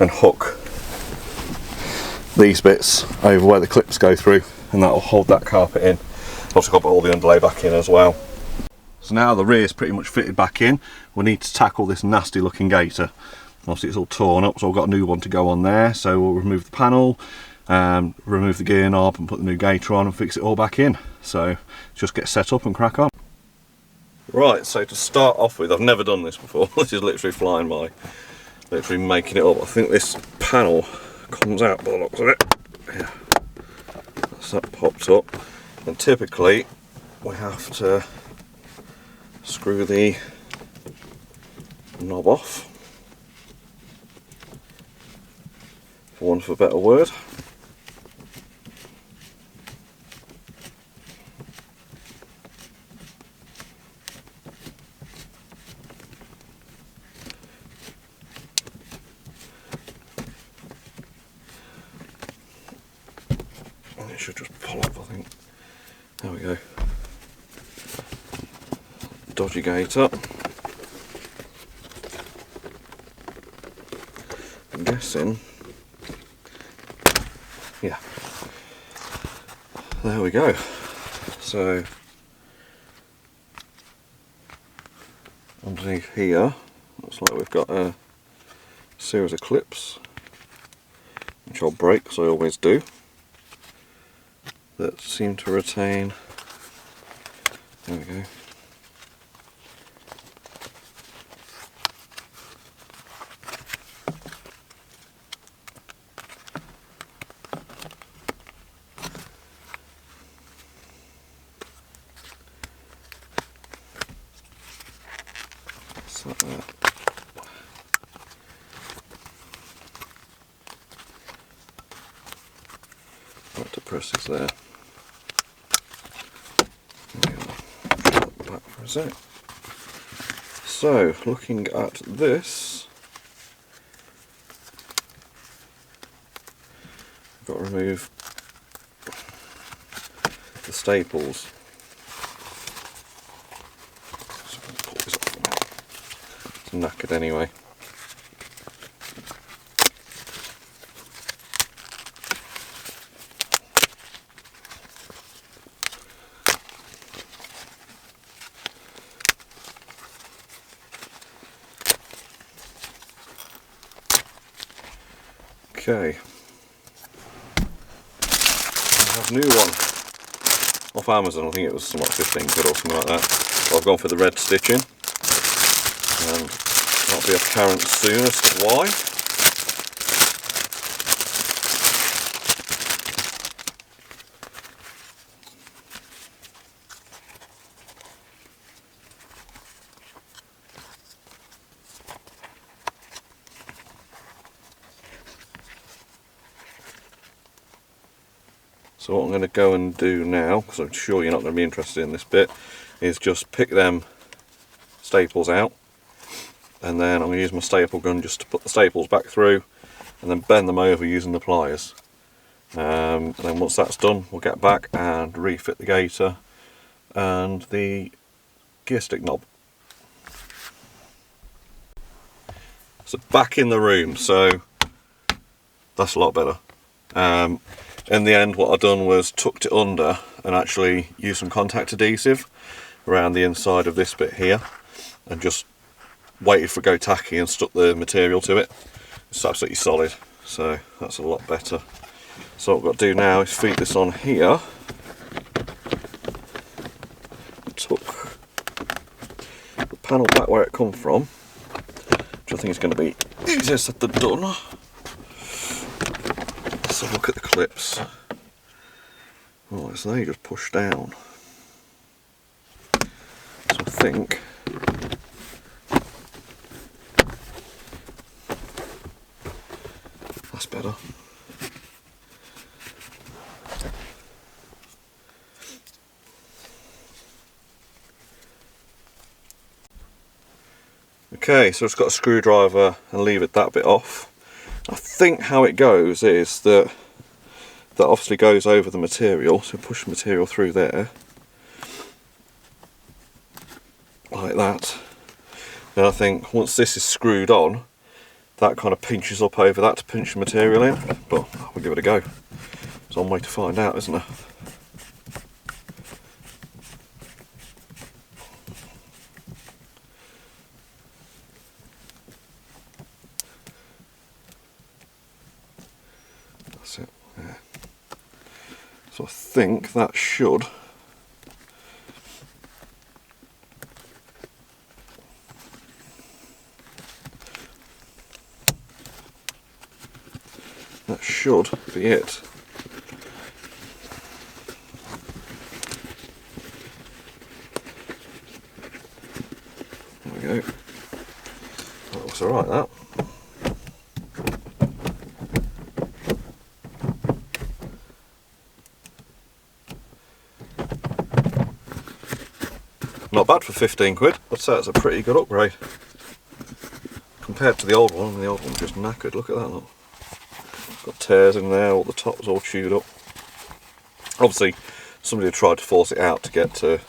and hook these bits over where the clips go through, and that will hold that carpet in. Also got to put all the underlay back in as well. So now the rear is pretty much fitted back in, we need to tackle this nasty looking gaiter. Obviously it's all torn up, so I've got a new one to go on there, so we'll remove the panel, remove the gear knob and put the new gaiter on and fix it all back in. So just get set up and crack on. Right, so to start off with, I've never done this before, this is literally flying by, literally making it up. I think this panel comes out by the looks of it. Yeah. That's that popped up, and typically we have to screw the knob off, for want of a better word. And it should just pull up, I think. There we go. Dodgy gaiter. I'm guessing. Yeah. There we go. So underneath here, looks like we've got a series of clips, which I'll break, as I always do, that seem to retain. There we go. Like that. Right, to press this there. Back for a sec. So, looking at this, I've got to remove the staples. Knackered anyway. Okay. I have a new one off Amazon. I think it was something like 15 quid or something like that. So I've gone for the red stitching, and that'll be apparent soon as to why. So what I'm going to go and do now, because I'm sure you're not going to be interested in this bit, is just pick them staples out, and then I'm going to use my staple gun just to put the staples back through and then bend them over using the pliers. And then once that's done, we'll get back and refit the gaiter and the gear stick knob. So back in the room, so that's a lot better. In the end, what I've done was tucked it under and actually used some contact adhesive around the inside of this bit here, and just waited for it to go tacky and stuck the material to it. It's absolutely solid, so that's a lot better. So what I've got to do now is feed this on here. Tuck the panel back where it come from, which I think is going to be easier said than done. Let's have a look at the clips. Right, so they just push down. So I think that's better. Okay, so it's got a screwdriver and lever that bit off. I think how it goes is that obviously goes over the material, so push the material through there like that, And I think once this is screwed on, that kind of pinches up over that to pinch the material in, but we'll give it a go. There's one way to find out, isn't there? That's it, yeah. So I think that should be it. There we go. That looks alright, that. Not bad for 15 quid. I'd say it's a pretty good upgrade. Compared to the old one, and the old one's just knackered. Look at that, look. Got tears in there, all the top was all chewed up. Obviously, somebody had tried to force it out to get to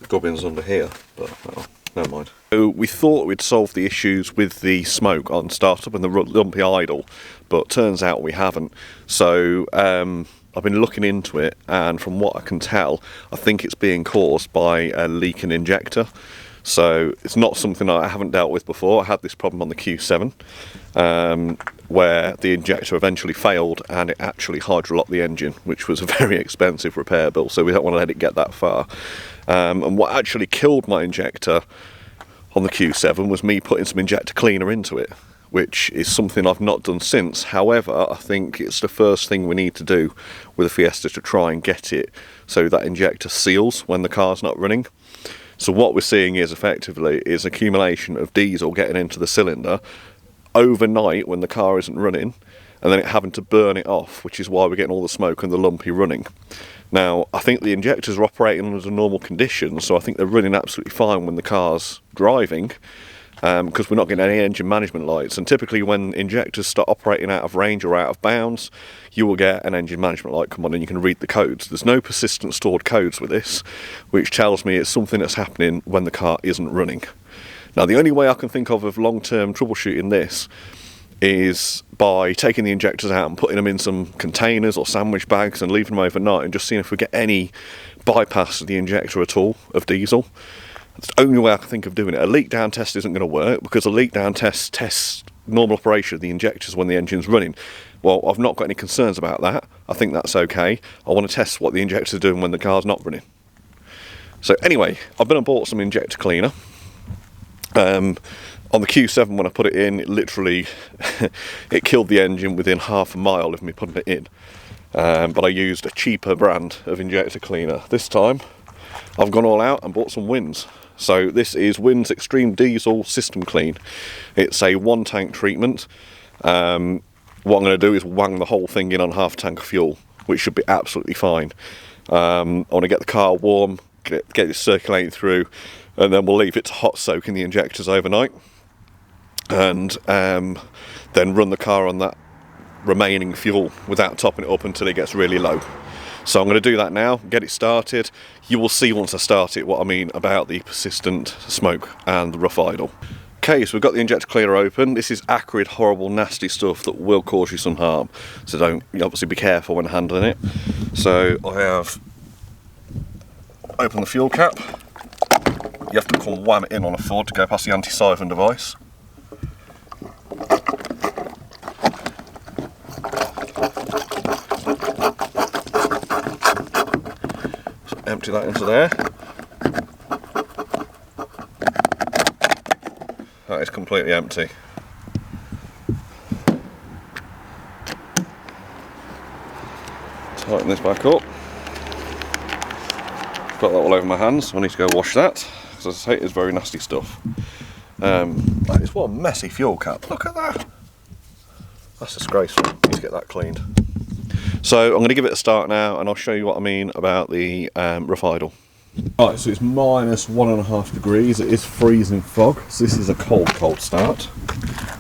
the gubbins under here, but oh, never mind. So we thought we'd solve the issues with the smoke on startup and the lumpy idle, but turns out we haven't. So I've been looking into it, and from what I can tell, I think it's being caused by a leaking injector. So it's not something I haven't dealt with before. I had this problem on the Q7 where the injector eventually failed and it actually hydrolocked the engine, which was a very expensive repair bill, so we don't want to let it get that far. And what actually killed my injector on the Q7 was me putting some injector cleaner into it, which is something I've not done since. However, I think it's the first thing we need to do with a Fiesta to try and get it so that injector seals when the car's not running. So what we're seeing is effectively is accumulation of diesel getting into the cylinder overnight when the car isn't running, and then it having to burn it off, which is why we're getting all the smoke and the lumpy running. Now, I think the injectors are operating under normal conditions, so I think they're running absolutely fine when the car's driving, because we're not getting any engine management lights. And typically when injectors start operating out of range or out of bounds, you will get an engine management light come on and you can read the codes. There's no persistent stored codes with this, which tells me it's something that's happening when the car isn't running. Now, the only way I can think of long-term troubleshooting this is by taking the injectors out and putting them in some containers or sandwich bags and leaving them overnight and just seeing if we get any bypass of the injector at all of diesel. That's the only way I can think of doing it. A leak down test isn't going to work, because a leak down test tests normal operation of the injectors when the engine's running. Well, I've not got any concerns about that. I think that's okay. I want to test what the injector's doing when the car's not running. So anyway, I've been and bought some injector cleaner. On the Q7 when I put it in, it literally it killed the engine within half a mile of me putting it in. But I used a cheaper brand of injector cleaner. This time I've gone all out and bought some Wins. So this is Wins Extreme Diesel System Clean. It's a 1 tank treatment. What I'm going to do is wang the whole thing in on half a tank of fuel, which should be absolutely fine. I want to get the car warm, get it circulating through, and then we'll leave it to hot soak in the injectors overnight, and then run the car on that remaining fuel without topping it up until it gets really low. So I'm going to do that now, get it started. You will see once I start it what I mean about the persistent smoke and the rough idle. Okay, so we've got the injector cleaner open. This is acrid, horrible, nasty stuff that will cause you some harm, so don't, obviously be careful when handling it. So I have opened the fuel cap. You have to come wham it in on a Ford to go past the anti-siphon device. So empty that into there. That is completely empty. Tighten this back up. Got that all over my hands, so I need to go wash that, because as I say, it's very nasty stuff. That is what a messy fuel cap. Look at that. That's disgraceful. Need to get that cleaned. So I'm going to give it a start now, and I'll show you what I mean about the rough idle. Right, so it's minus 1.5 degrees. It is freezing fog, so this is a cold start.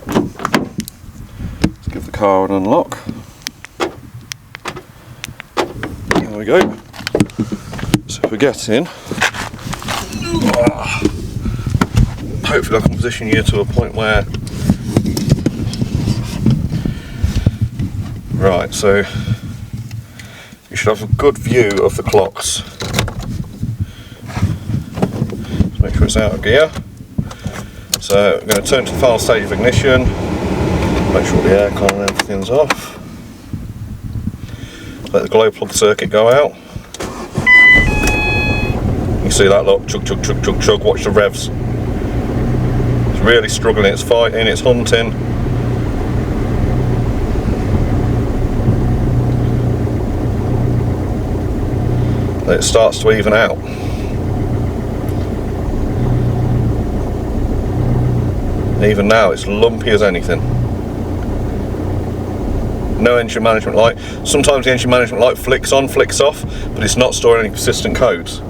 Let's give the car an unlock. There we go. So if we get in, hopefully I can position you to a point where... Right, so you should have a good view of the clocks. Just make sure it's out of gear. So I'm going to turn to the final stage of ignition, make sure the aircon and everything's off. Let the glow plug circuit go out. You see that, look, chug chug chug chug chug, watch the revs. It's really struggling, it's fighting, it's hunting. Then it starts to even out. Even now it's lumpy as anything. No engine management light. Sometimes the engine management light flicks on, flicks off, but it's not storing any persistent codes,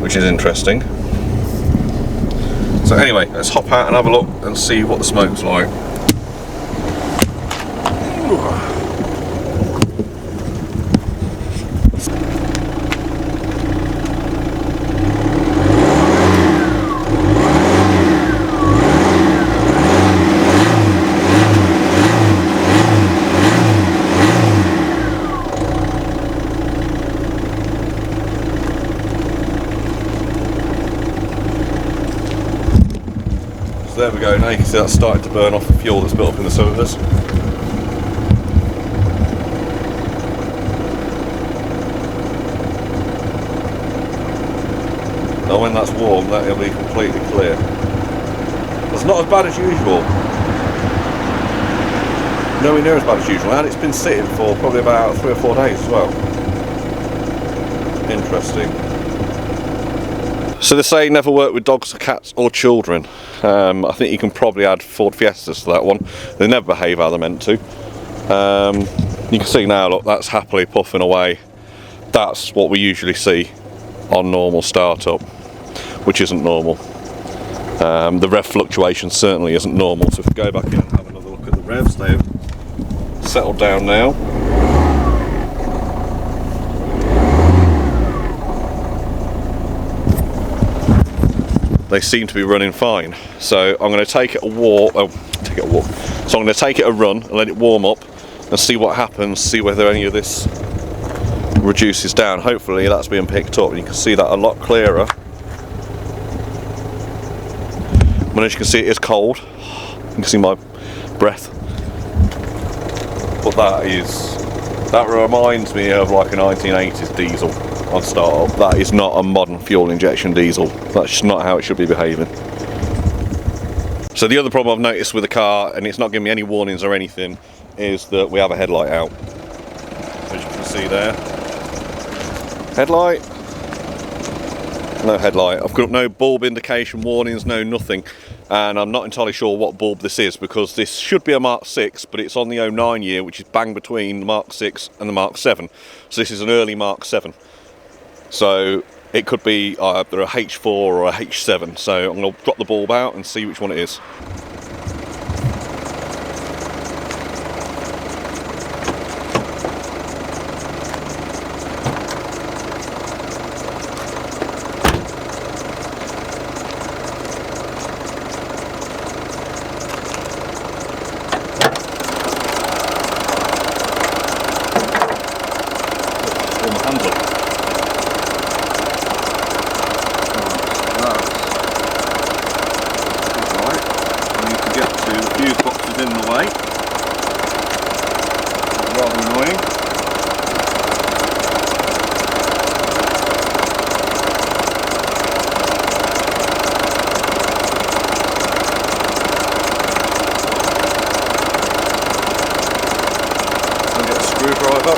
which is interesting. So anyway, let's hop out and have a look and see what the smoke's like. There we go, now you can see that's starting to burn off the fuel that's built up in the cylinders. Now when that's warm, that'll be completely clear. It's not as bad as usual. Nowhere near as bad as usual, and it's been sitting for probably about 3 or 4 days as well. Interesting. So they say never work with dogs, cats or children. I think you can probably add Ford Fiestas to that one. They never behave how they're meant to. You can see now, look, that's happily puffing away. That's what we usually see on normal startup, which isn't normal. The rev fluctuation certainly isn't normal. So if we go back in and have another look at the revs, they've settled down now. They seem to be running fine. So I'm going to take it a walk. So I'm going to take it a run and let it warm up and see what happens. See whether any of this reduces down. Hopefully that's being picked up. You can see that a lot clearer. But as you can see, it is cold. You can see my breath. But that reminds me of like a 1980s diesel on startup. That is not a modern fuel injection diesel. That's just not how it should be behaving. So the other problem I've noticed with the car, and it's not giving me any warnings or anything, is that we have a headlight out. As you can see there. Headlight. No headlight. I've got no bulb indication, warnings, no nothing. And I'm not entirely sure what bulb this is, because this should be a Mark 6, but it's on the 09 year, which is bang between the Mark 6 and the Mark 7. So this is an early Mark 7. So it could be either a H4 or a H7. So I'm going to drop the bulb out and see which one it is. In the way. Rather annoying. I'll get a screwdriver.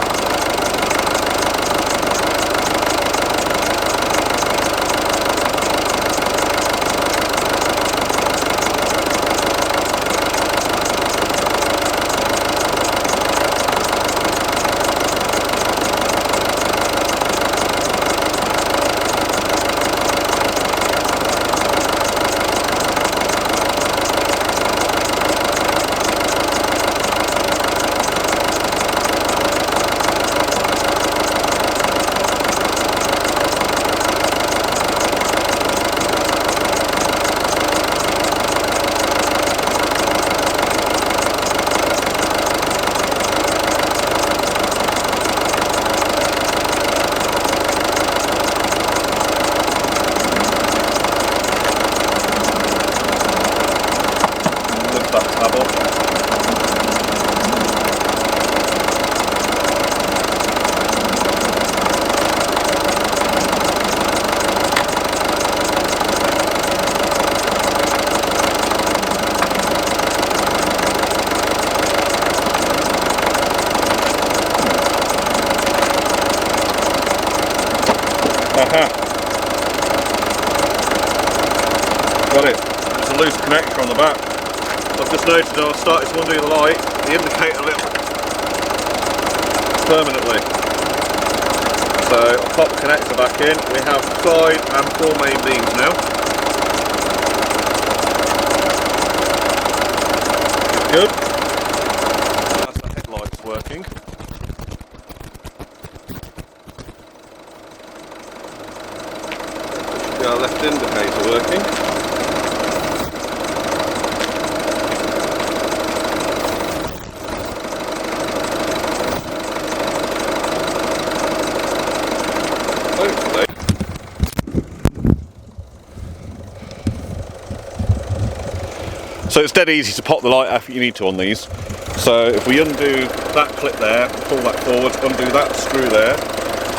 Got it. There's a loose connector on the back. I've just noticed when I started to undo the light, the indicator lit permanently. So I'll pop the connector back in. We have side and 4 main beams now. Good. That's the headlights working. Our left indicator working. Hopefully. So it's dead easy to pop the light out if you need to on these. So if we undo that clip there, pull that forward, undo that screw there,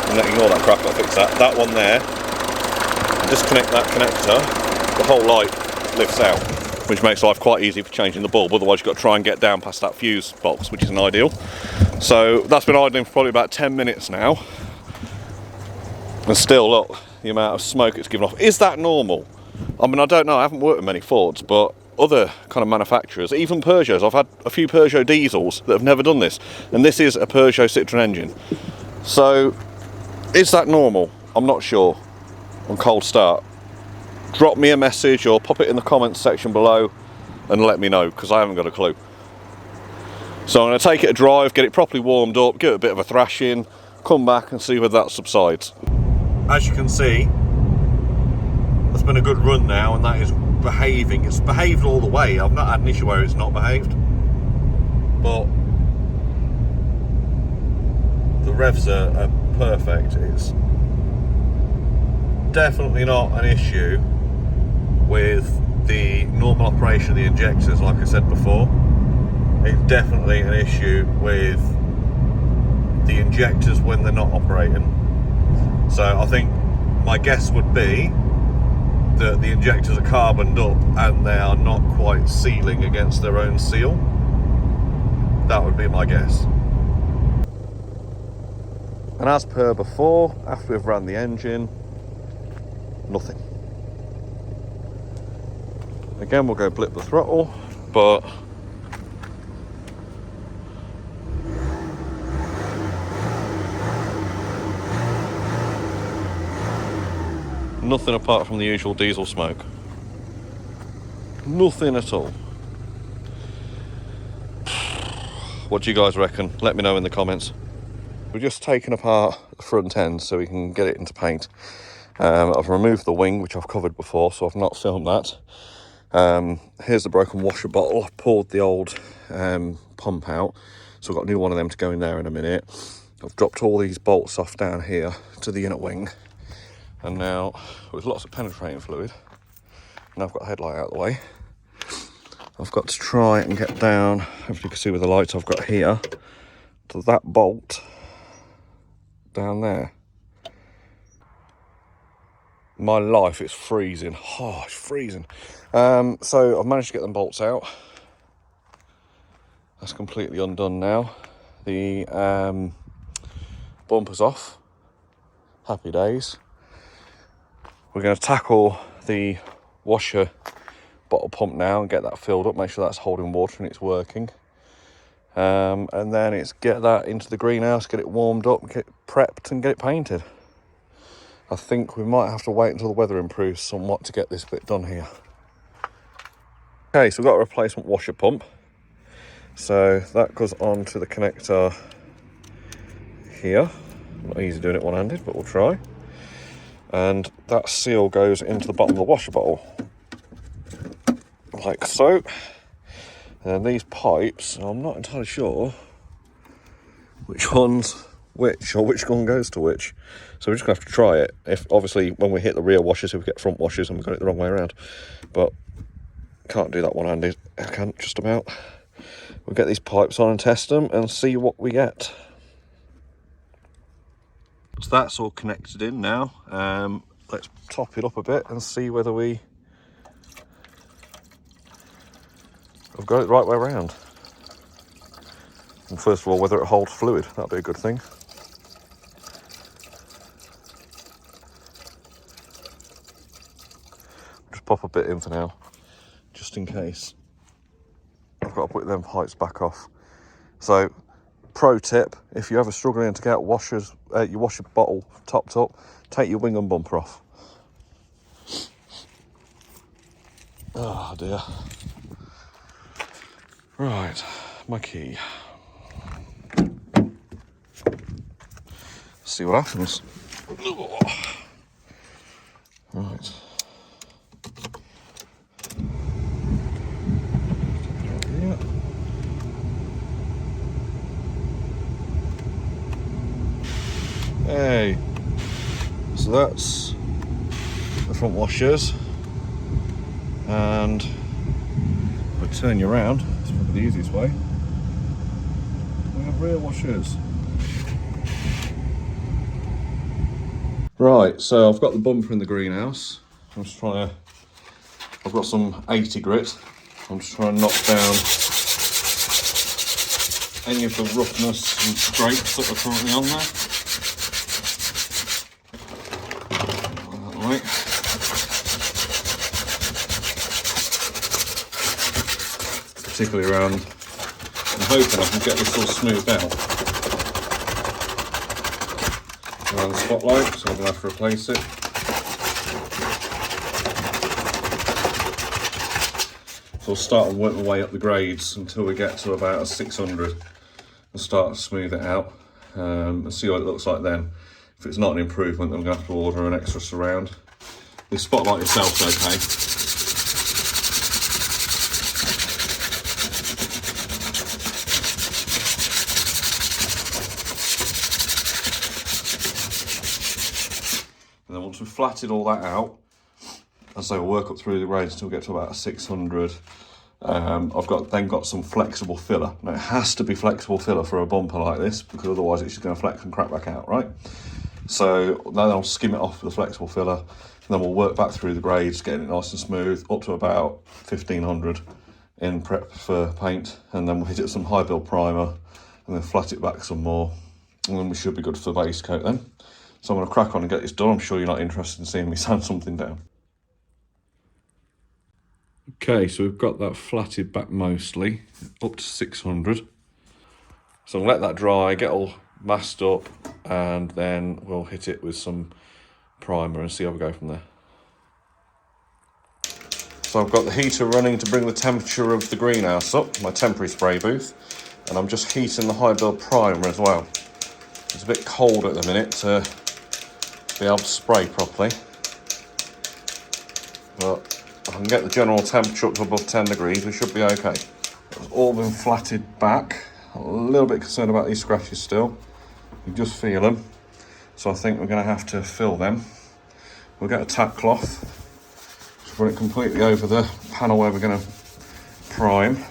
and ignore that crap, I'll fix that. That one there. Disconnect that connector, the whole light lifts out, which makes life quite easy for changing the bulb. Otherwise you've got to try and get down past that fuse box, which isn't ideal. So that's been idling for probably about 10 minutes now, and still look the amount of smoke it's given off. Is that normal? I mean, I don't know, I haven't worked with many Fords, but other kind of manufacturers, even Peugeots, I've had a few Peugeot diesels that have never done this, and this is a Peugeot Citroën engine. So is that normal? I'm not sure. On cold start, drop me a message or pop it in the comments section below and let me know, because I haven't got a clue. So I'm going to take it a drive, get it properly warmed up, give it a bit of a thrashing, come back and see whether that subsides. As you can see, it's been a good run now, and that is behaving. It's behaved all the way. I've not had an issue where it's not behaved, but the revs are perfect. It's definitely not an issue with the normal operation of the injectors, like I said before. It's definitely an issue with the injectors when they're not operating. So I think my guess would be that the injectors are carboned up and they are not quite sealing against their own seal. That would be my guess. And as per before, after we've ran the engine, nothing. Again, we'll go blip the throttle, but nothing apart from the usual diesel smoke. Nothing at all. What do you guys reckon? Let me know in the comments. We're just taking apart the front end so we can get it into paint. I've removed the wing, which I've covered before, so I've not filmed that. Here's the broken washer bottle. I've pulled the old pump out, so I've got a new one of them to go in there in a minute. I've dropped all these bolts off down here to the inner wing, and now with lots of penetrating fluid, now I've got the headlight out of the way, I've got to try and get down, hopefully you can see with the lights I've got here, to that bolt down there. My life, it's freezing. Oh, it's freezing. So I've managed to get them bolts out. That's completely undone now. The bumper's off. Happy days. We're going to tackle the washer bottle pump now and get that filled up, make sure that's holding water and it's working. And then it's get that into the greenhouse, get it warmed up, get it prepped and get it painted. I think we might have to wait until the weather improves somewhat to get this bit done here. Okay, so we've got a replacement washer pump. So that goes on to the connector here. Not easy doing it one-handed, but we'll try. And that seal goes into the bottom of the washer bottle, like so. And these pipes, I'm not entirely sure which one's which, or which one goes to which. So we're just going to have to try it. If obviously when we hit the rear washers, if we get front washers and we've got it the wrong way around. But can't do that one-handed. I can't just about. We'll get these pipes on and test them and see what we get. So that's all connected in now. Let's top it up a bit and see whether we have got it the right way around. And first of all, whether it holds fluid. That'd be a good thing. pop a bit in for now, just in case. I've got to put them heights back off. So, pro tip, if you're ever struggling to get washers, your washer bottle topped up, take your wing and bumper off. Oh dear. Right, my key. See what happens. Right. Yeah. Hey. So that's the front washers. And if I turn you around, it's probably the easiest way. We have rear washers. Right, so I've got the bumper in the greenhouse. I'm just trying to, I've got some 80 grit. I'm just trying to knock down any of the roughness and scrapes that are currently on there. That way. Particularly around, I'm hoping I can get this all smoothed out. Around the spotlight, so I'm going to have to replace it. So I'll start and work my way up the grades until we get to about a 600 and start to smooth it out and see what it looks like then. If it's not an improvement, then I'm going to have to order an extra surround. The spotlight itself's okay. And then once we've flatted all that out, as I say, we'll work up through the grades until we get to about a 600. I've got some flexible filler. Now it has to be flexible filler for a bumper like this, because otherwise it's just going to flex and crack back out, right? So then I'll skim it off with the flexible filler, and then we'll work back through the grades, getting it nice and smooth, up to about 1500 in prep for paint, and then we'll hit it with some high build primer, and then flat it back some more, and then we should be good for the base coat then. So I'm going to crack on and get this done. I'm sure you're not interested in seeing me sand something down. Okay, so we've got that flatted back mostly, up to 600. So I'll let that dry, get all masked up, and then we'll hit it with some primer and see how we go from there. So I've got the heater running to bring the temperature of the greenhouse up, my temporary spray booth, and I'm just heating the high build primer as well. It's a bit cold at the minute to be able to spray properly, but if I can get the general temperature up to above 10 degrees, we should be okay. It's all been flatted back. I'm a little bit concerned about these scratches still. You just feel them, so I think we're going to have to fill them. We'll get a tack cloth, just run it completely over the panel where we're going to prime.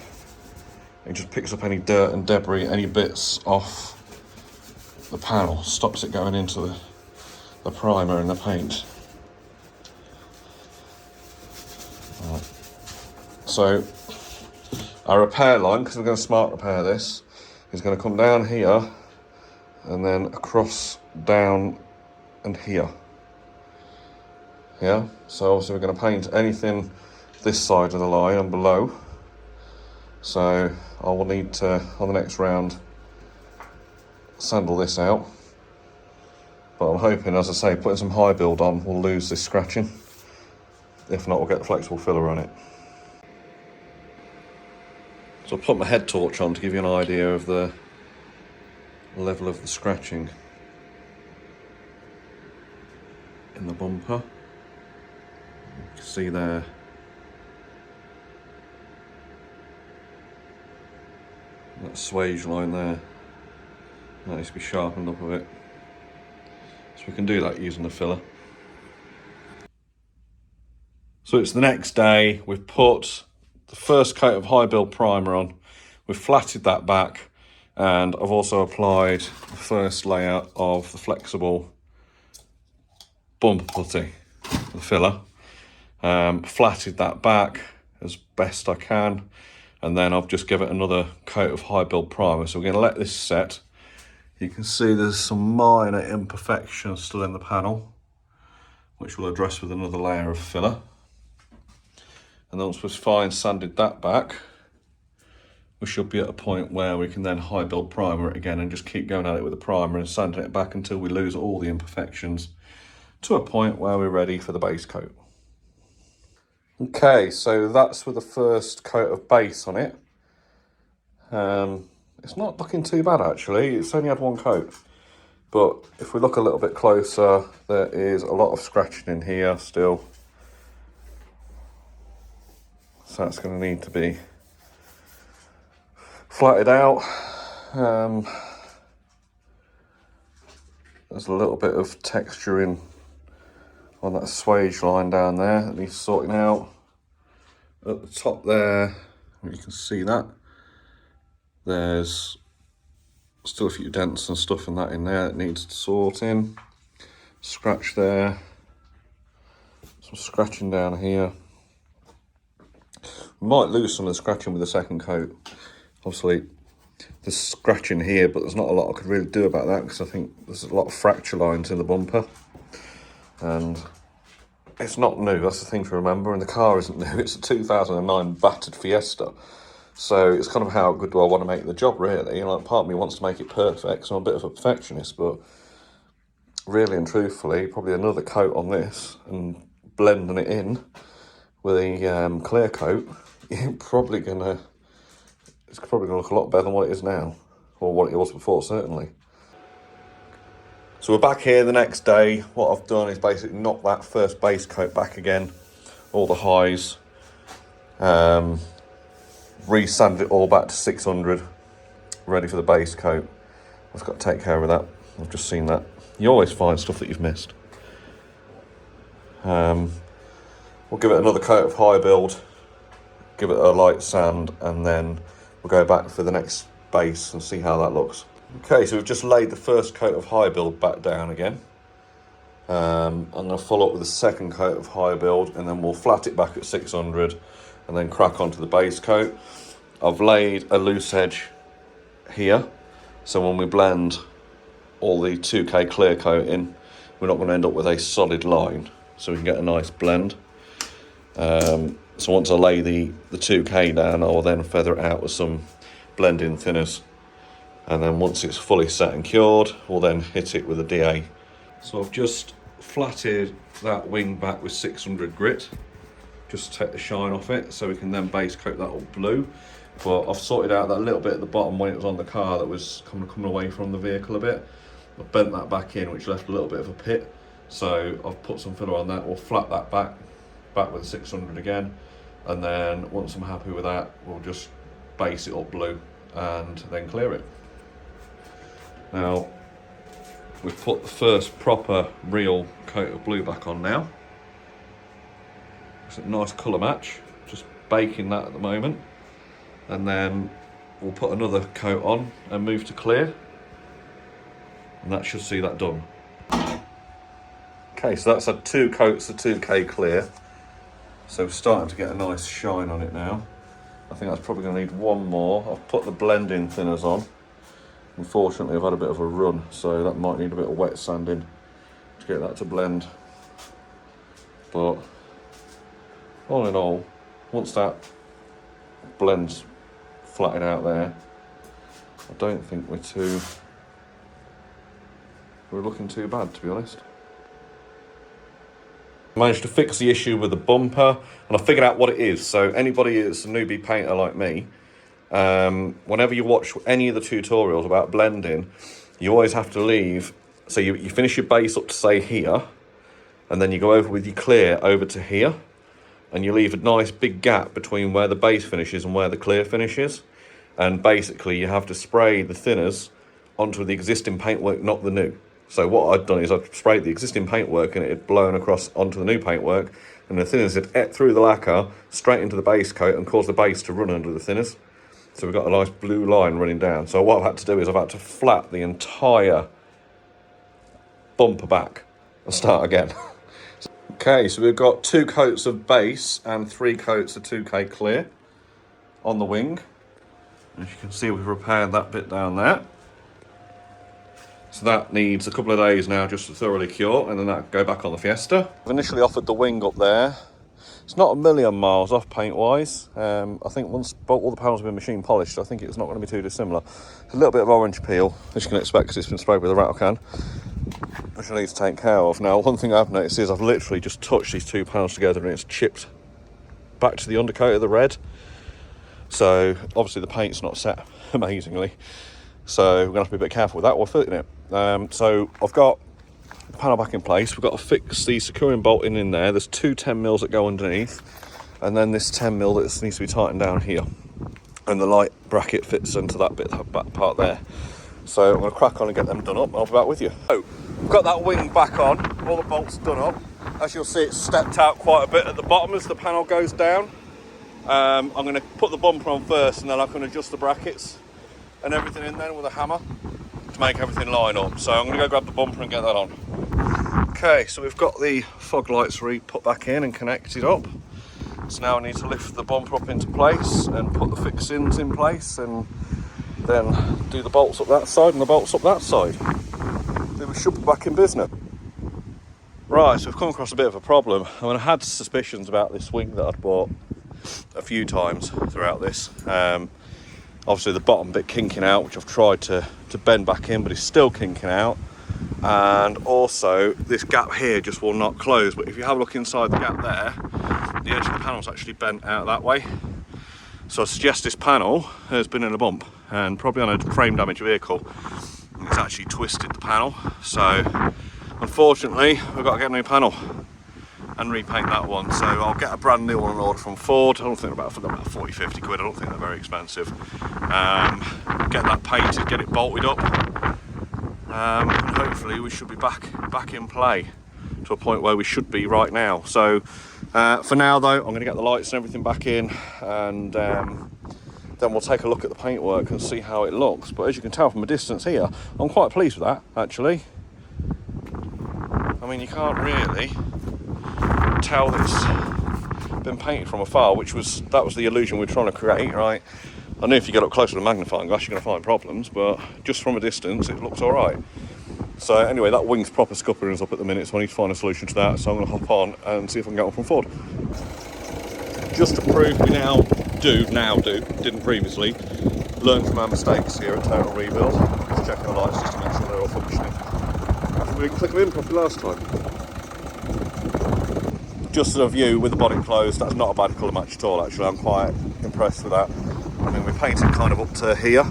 It just picks up any dirt and debris, any bits off the panel, stops it going into the primer and the paint. Right. So our repair line, because we're going to smart repair this, is going to come down here and then across, down and here. Yeah, so obviously we're going to paint anything this side of the line and below. So I will need to, on the next round, sand all this out. But I'm hoping, as I say, putting some high build on will lose this scratching. If not, we'll get the flexible filler on it. So I'll put my head torch on to give you an idea of the level of the scratching in the bumper. You can see there. That swage line there. That needs to be sharpened up a bit. So we can do that using the filler. So it's the next day, we've put the first coat of high build primer on, we've flatted that back, and I've also applied the first layer of the flexible bumper putty, the filler. Flatted that back as best I can, and then I've just given it another coat of high build primer. So we're going to let this set. You can see there's some minor imperfections still in the panel, which we'll address with another layer of filler. And once we've fine sanded that back, we should be at a point where we can then high build primer it again and just keep going at it with the primer and sanding it back until we lose all the imperfections to a point where we're ready for the base coat. Okay, so that's with the first coat of base on it. It's not looking too bad actually, it's only had one coat. But if we look a little bit closer, there is a lot of scratching in here still. So that's going to need to be flatted out. There's a little bit of texturing on that swage line down there that needs sorting out. At the top there, you can see that. There's still a few dents and stuff and that in there that needs sorting. Scratch there. Some scratching down here. We might lose some of the scratching with the second coat. Obviously, there's scratching here, but there's not a lot I could really do about that because I think there's a lot of fracture lines in the bumper. And it's not new, that's the thing to remember, and the car isn't new. It's a 2009 battered Fiesta. So it's kind of how good do I want to make the job, really. You know, like, part of me wants to make it perfect, so I'm a bit of a perfectionist, but really and truthfully, probably another coat on this and blending it in with a clear coat, it's probably gonna look a lot better than what it is now, or what it was before, certainly. So we're back here the next day. What I've done is basically knock that first base coat back again, all the highs, re-sanded it all back to 600, ready for the base coat. I've got to take care of that. I've just seen that. You always find stuff that you've missed. We'll give it another coat of high build, give it a light sand, and then we'll go back for the next base and see how that looks. Okay, so we've just laid the first coat of high build back down again. I'm going to follow up with the second coat of high build, and then we'll flat it back at 600 and then crack onto the base coat. I've laid a loose edge here, so when we blend all the 2K clear coat in, we're not going to end up with a solid line, so we can get a nice blend. So once I lay the 2K down, I will then feather it out with some blending thinners. And then once it's fully set and cured, we'll then hit it with a DA. So I've just flatted that wing back with 600 grit, just to take the shine off it, so we can then base coat that all blue. But I've sorted out that little bit at the bottom when it was on the car that was coming away from the vehicle a bit. I've bent that back in, which left a little bit of a pit. So I've put some filler on that. We'll flat that back with 600 again. And then once I'm happy with that, we'll just base it up blue and then clear it. Now, we've put the first proper real coat of blue back on now. It's a nice colour match, just baking that at the moment. And then we'll put another coat on and move to clear. And that should see that done. Okay, so that's had 2 coats of 2K clear. So we're starting to get a nice shine on it now. I think that's probably going to need one more. I've put the blending thinners on. Unfortunately, I've had a bit of a run, so that might need a bit of wet sanding to get that to blend. But all in all, once that blends flattened out there, I don't think we're looking too bad, to be honest. I managed to fix the issue with the bumper, and I figured out what it is. So anybody that's a newbie painter like me, whenever you watch any of the tutorials about blending, you always have to leave, so you finish your base up to say here, and then you go over with your clear over to here, and you leave a nice big gap between where the base finishes and where the clear finishes. And basically you have to spray the thinners onto the existing paintwork, not the new. So what I'd done is I'd sprayed the existing paintwork and it had blown across onto the new paintwork, and the thinners had ate through the lacquer straight into the base coat and caused the base to run under the thinners. So we've got a nice blue line running down. So what I've had to do is I've had to flat the entire bumper back and start again. Okay, so we've got 2 coats of base and 3 coats of 2K clear on the wing. As you can see, we've repaired that bit down there. So that needs a couple of days now just to thoroughly cure, and then that can go back on the Fiesta. I've initially offered the wing up there It's not a million miles off paint-wise. I think once all the panels have been machine polished, I think it's not going to be too dissimilar. A little bit of orange peel, as you can expect, because it's been sprayed with a rattle can, which I need to take care of. Now, one thing I've noticed is I've literally just touched these two panels together and it's chipped back to the undercoat of the red. So, obviously the paint's not set amazingly. So, we're going to have to be a bit careful with that while fitting it. So, I've got the panel back in place. We've got to fix the securing bolting in there. There's two 10mm that go underneath, and then this 10mm that needs to be tightened down here, and the light bracket fits into that bit, that back part there. So I'm going to crack on and get them done up, and I'll be back with you. So we've got that wing back on, all the bolts done up. As you'll see, it's stepped out quite a bit at the bottom as the panel goes down. I'm going to put the bumper on first, and then I can adjust the brackets and everything in there with a hammer to make everything line up. So I'm going to go grab the bumper and get that on. Okay, so we've got the fog lights put back in and connected up. So now I need to lift the bumper up into place and put the fixings in place, and then do the bolts up that side and the bolts up that side. Then we should be back in business. Right, so we've come across a bit of a problem. I mean, I had suspicions about this wing that I'd bought a few times throughout this. Obviously the bottom bit kinking out, which I've tried to bend back in, but it's still kinking out. And also this gap here just will not close. But if you have a look inside the gap there, the edge of the panel's actually bent out that way. So I suggest this panel has been in a bump, and probably on a frame damaged vehicle. It's actually twisted the panel. So unfortunately we've got to get a new panel and repaint that one. So I'll get a brand new one on order from Ford. I don't think about 40-50 quid. I don't think they're very expensive. Get that painted, get it bolted up, and hopefully we should be back in play to a point where we should be right now. So for now though, I'm going to get the lights and everything back in, and then we'll take a look at the paintwork and see how it looks. But as you can tell from a distance here, I'm quite pleased with that actually. I mean, you can't really tell that it's been painted from afar, that was the illusion we were trying to create, right? I knew if you get up close to the magnifying glass you're going to find problems, but just from a distance it looks alright. So anyway, that wing's proper scuppering us up at the minute, so I need to find a solution to that. So I'm going to hop on and see if I can get one from Ford. Just to prove we now do, didn't previously, learn from our mistakes here at Total Rebuild. Just checking the lights just to make sure they're all functioning. After we didn't click them in properly last time. Just a view with the body closed, that's not a bad colour match at all actually. I'm quite impressed with that. I mean, we painted kind of up to here,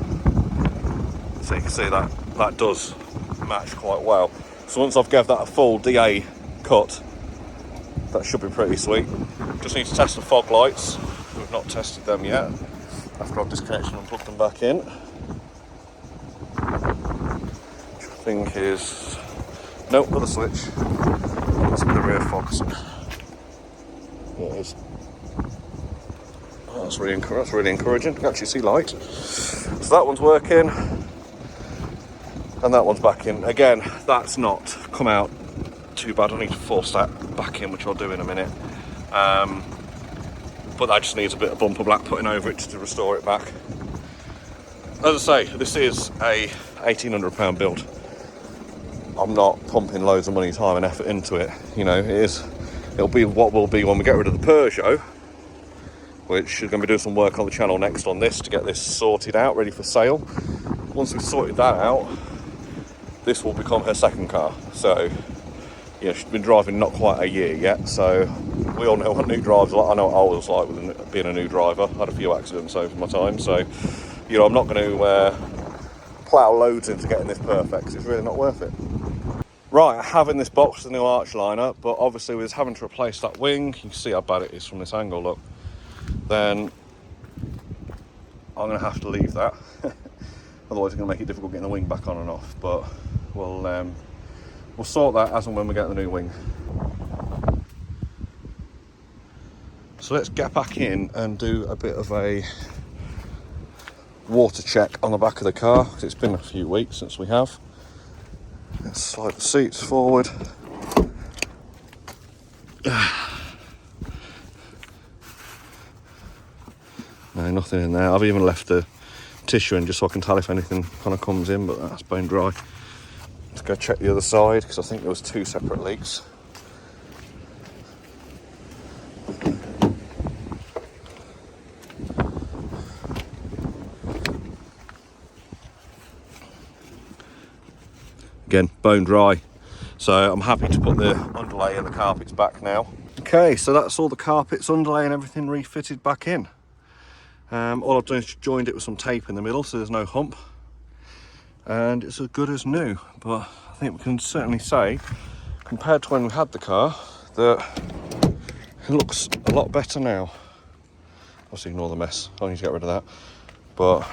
so you can see that does match quite well. So once I've given that a full DA cut, that should be pretty sweet. Just need to test the fog lights. We've not tested them yet. After I've disconnected and plugged them back in, which I think is nope, another switch. Must be the rear fogs. Yeah, it is. Oh, that's really encouraging. You can actually see light. So that one's working, and that one's back in. Again, that's not come out too bad. I need to force that back in, which I'll do in a minute. But that just needs a bit of bumper black putting over it to restore it back. As I say, this is a £1,800 build. I'm not pumping loads of money, time and effort into it. You know, it'll be what will be when we get rid of the Peugeot, which is going to be doing some work on the channel next on this to get this sorted out, ready for sale. Once we've sorted that out, this will become her second car. So, you know, she's been driving not quite a year yet, so we all know what new drives are like. I know what I was like with being a new driver. I had a few accidents over my time, so, you know, I'm not going to plough loads into getting this perfect, because it's really not worth it. Right, I have in this box the new arch liner, but obviously with having to replace that wing, you can see how bad it is from this angle, look. Then I'm going to have to leave that. Otherwise it's going to make it difficult getting the wing back on and off, but we'll sort that as and when we get the new wing. So let's get back in and do a bit of a water check on the back of the car, because it's been a few weeks since we have. Let's slide the seats forward. No, nothing in there. I've even left the tissue in just so I can tell if anything kind of comes in, but that's bone dry. Let's go check the other side, because I think there was two separate leaks. Again, bone dry. So I'm happy to put the underlay and the carpets back now. Okay, so that's all the carpets, underlay and everything refitted back in. All I've done is joined it with some tape in the middle so there's no hump. And it's as good as new. But I think we can certainly say, compared to when we had the car, that it looks a lot better now. Obviously ignore the mess, I need to get rid of that. But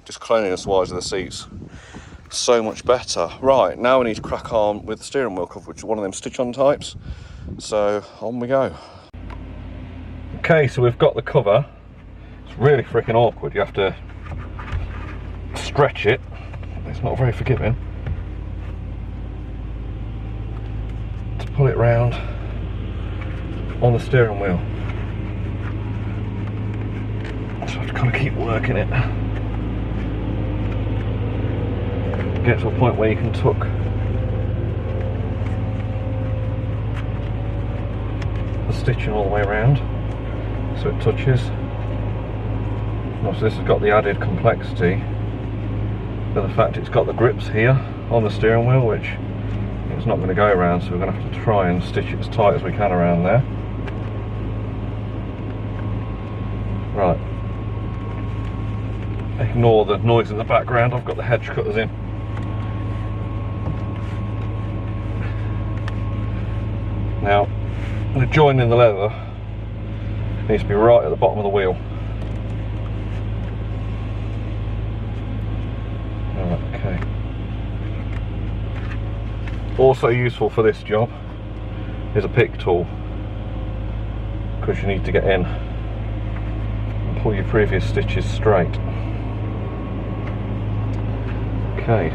just cleanliness wise of the seats, so much better. Right, now we need to crack on with the steering wheel cover, which is one of them stitch-on types. So on we go. Okay, so we've got the cover. It's really freaking awkward. You have to stretch it. It's not very forgiving. To pull it round on the steering wheel. So I have to kind of keep working it. Get to a point where you can tuck the stitching all the way around so it touches. Obviously this has got the added complexity of the fact it's got the grips here on the steering wheel, which it's not going to go around, so we're going to have to try and stitch it as tight as we can around there. Right, ignore the noise in the background, I've got the hedge cutters in. Now, the join in the leather needs to be right at the bottom of the wheel. Right, okay. Also useful for this job is a pick tool, because you need to get in and pull your previous stitches straight. Okay.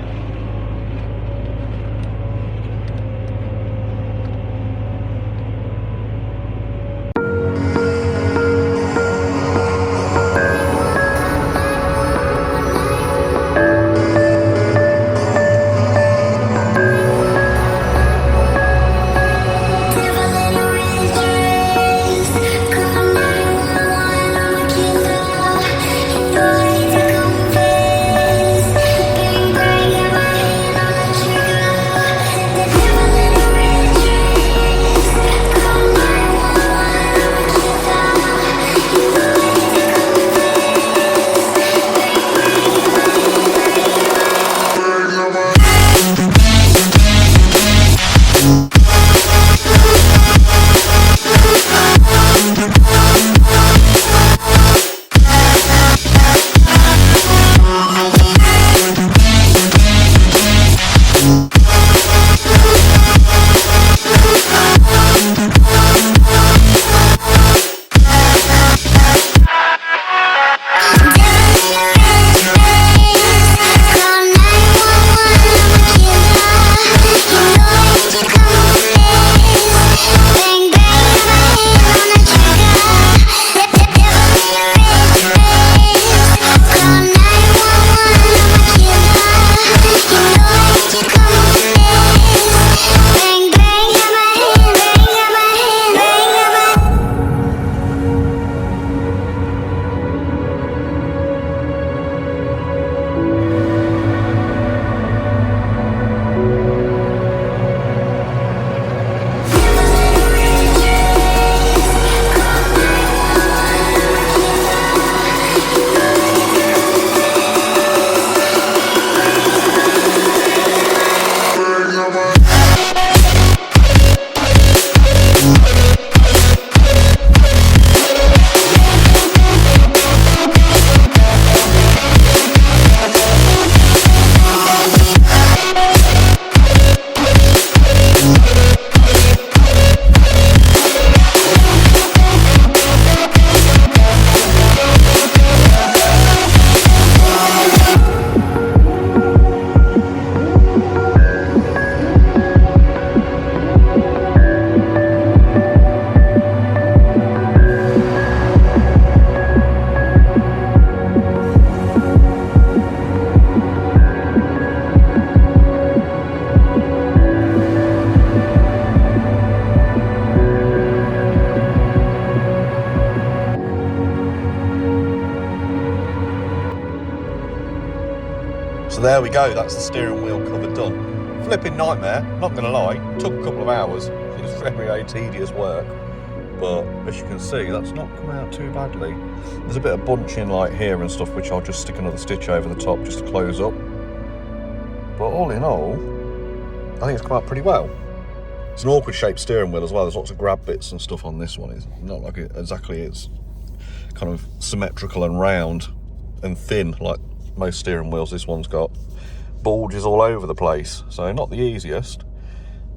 So there we go, that's the steering wheel cover done. Flipping nightmare, not going to lie. It took a couple of hours. It was very tedious work. But as you can see, that's not come out too badly. There's a bit of bunching like here and stuff, which I'll just stick another stitch over the top just to close up. But all in all, I think it's come out pretty well. It's an awkward shaped steering wheel as well. There's lots of grab bits and stuff on this one. It's not like it's kind of symmetrical and round and thin like most steering wheels. This one's got bulges all over the place, so not the easiest.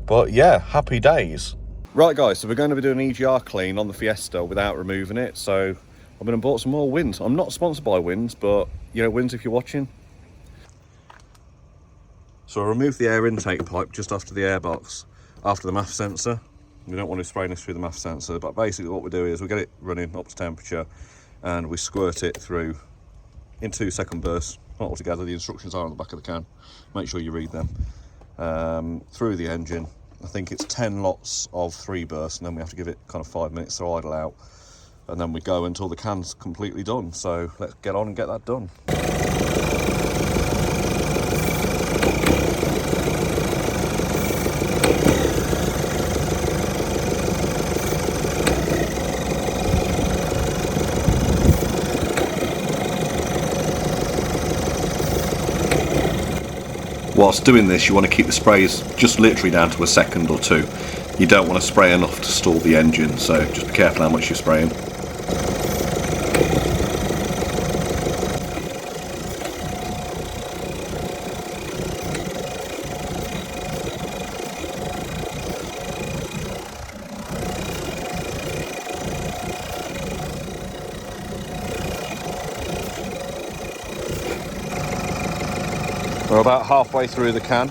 But yeah, happy days. Right guys, so we're going to be doing an EGR clean on the Fiesta without removing it. So I'm going to bought some more Wins. I'm not sponsored by Wins, but you know, Wins if you're watching. So I removed the air intake pipe just after the airbox, after the MAF sensor. We don't want to spray this through the MAF sensor, but basically what we do is we get it running up to temperature and we squirt it through in 2-second bursts. Not all together, the instructions are on the back of the can. Make sure you read them. Through the engine. I think it's 10 lots of 3 bursts, and then we have to give it kind of 5 minutes to idle out. And then we go until the can's completely done. So let's get on and get that done. Whilst doing this, you want to keep the sprays just literally down to a second or two. You don't want to spray enough to stall the engine, so just be careful how much you're spraying. We're about halfway through the can,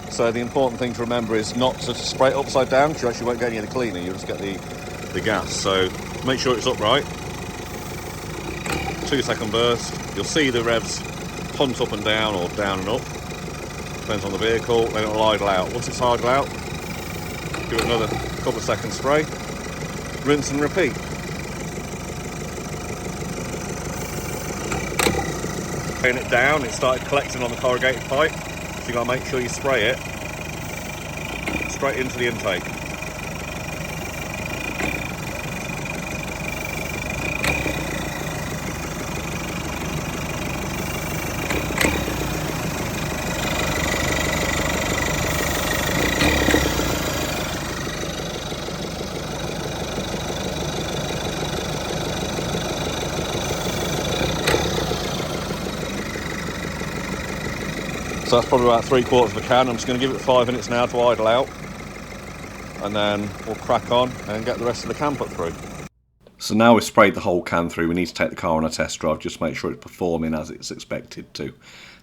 so the important thing to remember is not to spray it upside down, because you actually won't get any of the cleaner, you'll just get the gas. So make sure it's upright. 2-second burst. You'll see the revs punt up and down, or down and up. Depends on the vehicle. Then it'll idle out. Once it's idle out, give it another couple of seconds spray. Rinse and repeat. It down, it started collecting on the corrugated pipe, so you got to make sure you spray it straight into the intake. So that's probably about 3/4 of a can. I'm just going to give it 5 minutes now to idle out, and then we'll crack on and get the rest of the can put through. So now we've sprayed the whole can through, we need to take the car on a test drive just to make sure it's performing as it's expected to.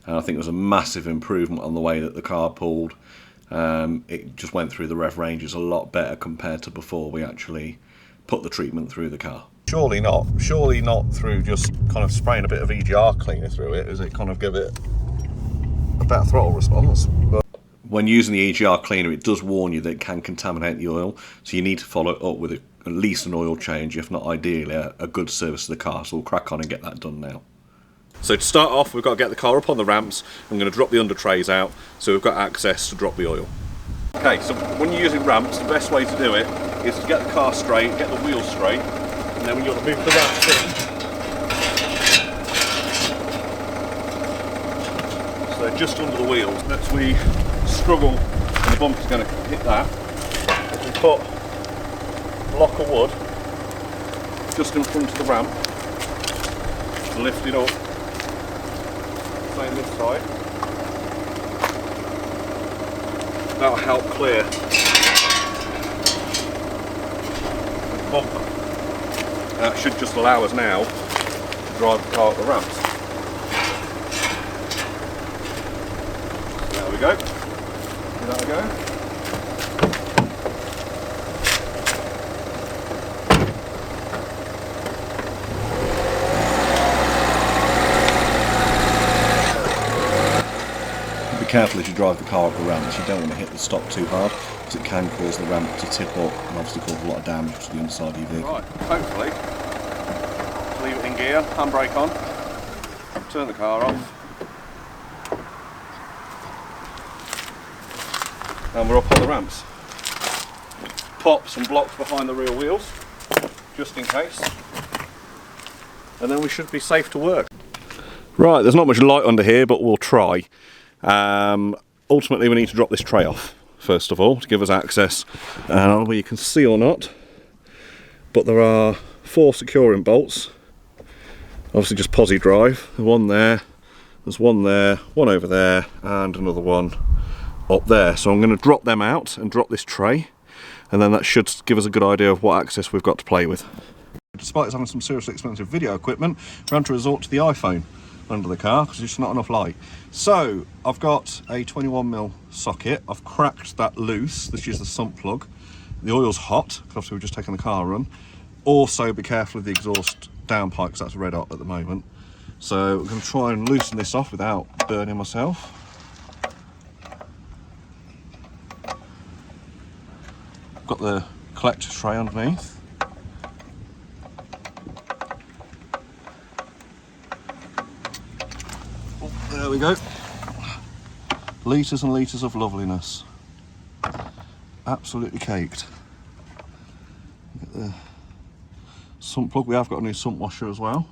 And I think there's a massive improvement on the way that the car pulled. It just went through the rev ranges a lot better compared to before we actually put the treatment through the car. Surely not through just kind of spraying a bit of EGR cleaner through it, as it kind of give it a better throttle response. But when using the EGR cleaner, it does warn you that it can contaminate the oil, so you need to follow it up with at least an oil change, if not ideally a good service to the car. So we'll crack on and get that done now. So to start off, we've got to get the car up on the ramps. I'm going to drop the under trays out so we've got access to drop the oil. Okay, so when you're using ramps, the best way to do it is to get the car straight, get the wheels straight, and then when you're moving the ramps in, so just under the wheels, as we struggle and the bumper's going to hit that, if we put a block of wood just in front of the ramp, lift it up, same this side, that'll help clear the bumper. That should just allow us now to drive the car up the ramps. There we go. Give that a go. Be careful as you drive the car up the ramps. You don't want to hit the stop too hard, because it can cause the ramp to tip up and obviously cause a lot of damage to the underside of your vehicle. Right, hopefully, leave it in gear, handbrake on, turn the car off. and we're up on the ramps. Pop some blocks behind the rear wheels, just in case, and then we should be safe to work. Right, there's not much light under here, but we'll try. Ultimately, we need to drop this tray off, first of all, to give us access. I don't know whether you can see or not, but there are 4 securing bolts. Obviously just posi drive. One there, there's one there, one over there, and another one up there. So I'm going to drop them out and drop this tray, and then that should give us a good idea of what access we've got to play with. Despite us having some seriously expensive video equipment, we're having to resort to the iPhone under the car because there's just not enough light. So I've got a 21mm socket. I've cracked that loose. This is the sump plug. The oil's hot because obviously we've just taken the car a run. Also be careful of the exhaust downpipe because that's red hot at the moment. So I'm going to try and loosen this off without burning myself. I've got the collector tray underneath. There we go. Litres and litres of loveliness. Absolutely caked. Look at the sump plug. We have got a new sump washer as well.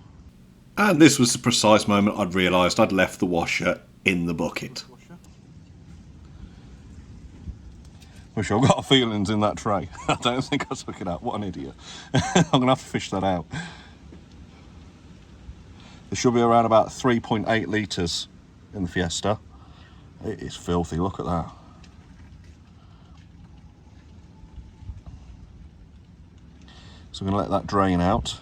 And this was the precise moment I'd realised I'd left the washer in the bucket. Wish I've got feelings in that tray. I don't think I took it out. What an idiot. I'm going to have to fish that out. There should be around about 3.8 litres in the Fiesta. It is filthy, look at that. So we're going to let that drain out.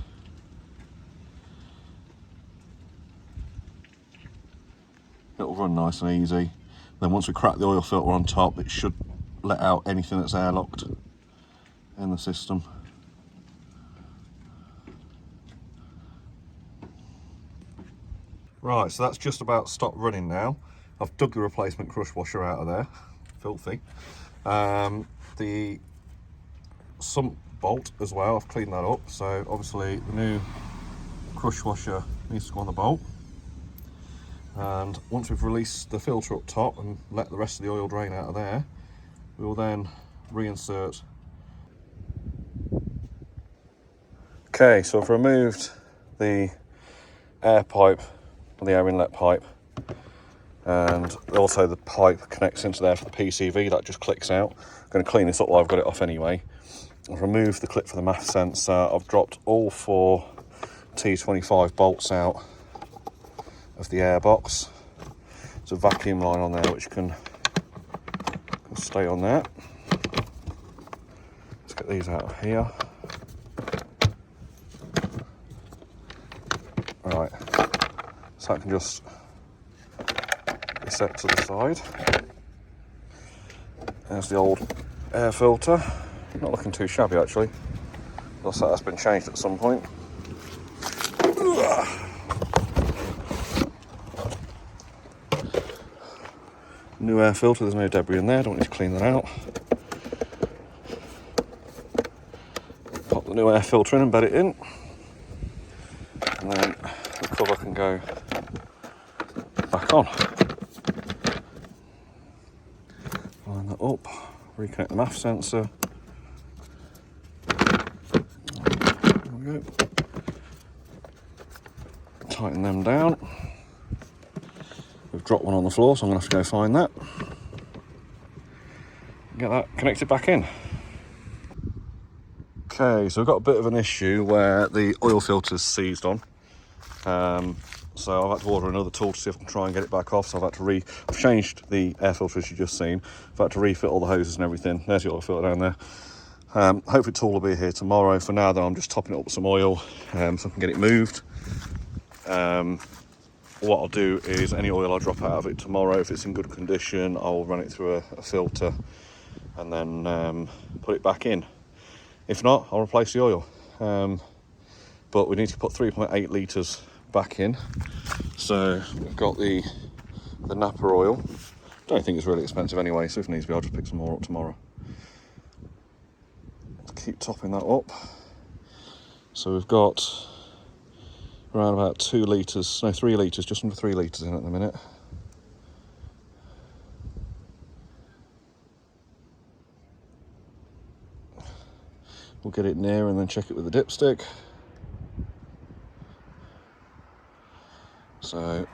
It'll run nice and easy. Then once we crack the oil filter on top, it should let out anything that's airlocked in the system. Right, so that's just about stopped running now. I've dug the replacement crush washer out of there, filthy. The sump bolt as well, I've cleaned that up. So obviously the new crush washer needs to go on the bolt. And once we've released the filter up top and let the rest of the oil drain out of there, we will then reinsert. Okay, so I've removed the air pipe, the air inlet pipe, and also the pipe connects into there for the PCV. That just clicks out. I'm going to clean this up while I've got it off anyway. I've removed the clip for the MAF sensor. I've dropped all 4 T25 bolts out of the airbox. There's a vacuum line on there which can stay on there. Let's get these out of here. Right, so that can just be set to the side. There's the old air filter. Not looking too shabby actually. Looks like that's been changed at some point. New air filter, there's no debris in there, don't need to clean that out. Pop the new air filter in and bed it in. And then the cover can go back on. Line that up, reconnect the MAF sensor. There we go. Tighten them down. We've dropped one on the floor, so I'm going to have to go find that. Get that connected back in. Okay, so we've got a bit of an issue where the oil filter's seized on. So I've had to order another tool to see if I can try and get it back off. So I've had to I've changed the air filter as you've just seen. I've had to refit all the hoses and everything. There's the oil filter down there. Hopefully the tool will be here tomorrow. For now though, I'm just topping it up with some oil so I can get it moved. What I'll do is any oil I drop out of it tomorrow, if it's in good condition, I'll run it through a filter and then put it back in. If not, I'll replace the oil. But we need to put 3.8 litres back in. So we've got the Napa oil. Don't think it's really expensive anyway, so if needs be, I'll just pick some more up tomorrow. Let's keep topping that up. So we've got around about 2 litres, no 3 litres, just under 3 litres in at the minute. We'll get it near and then check it with the dipstick. So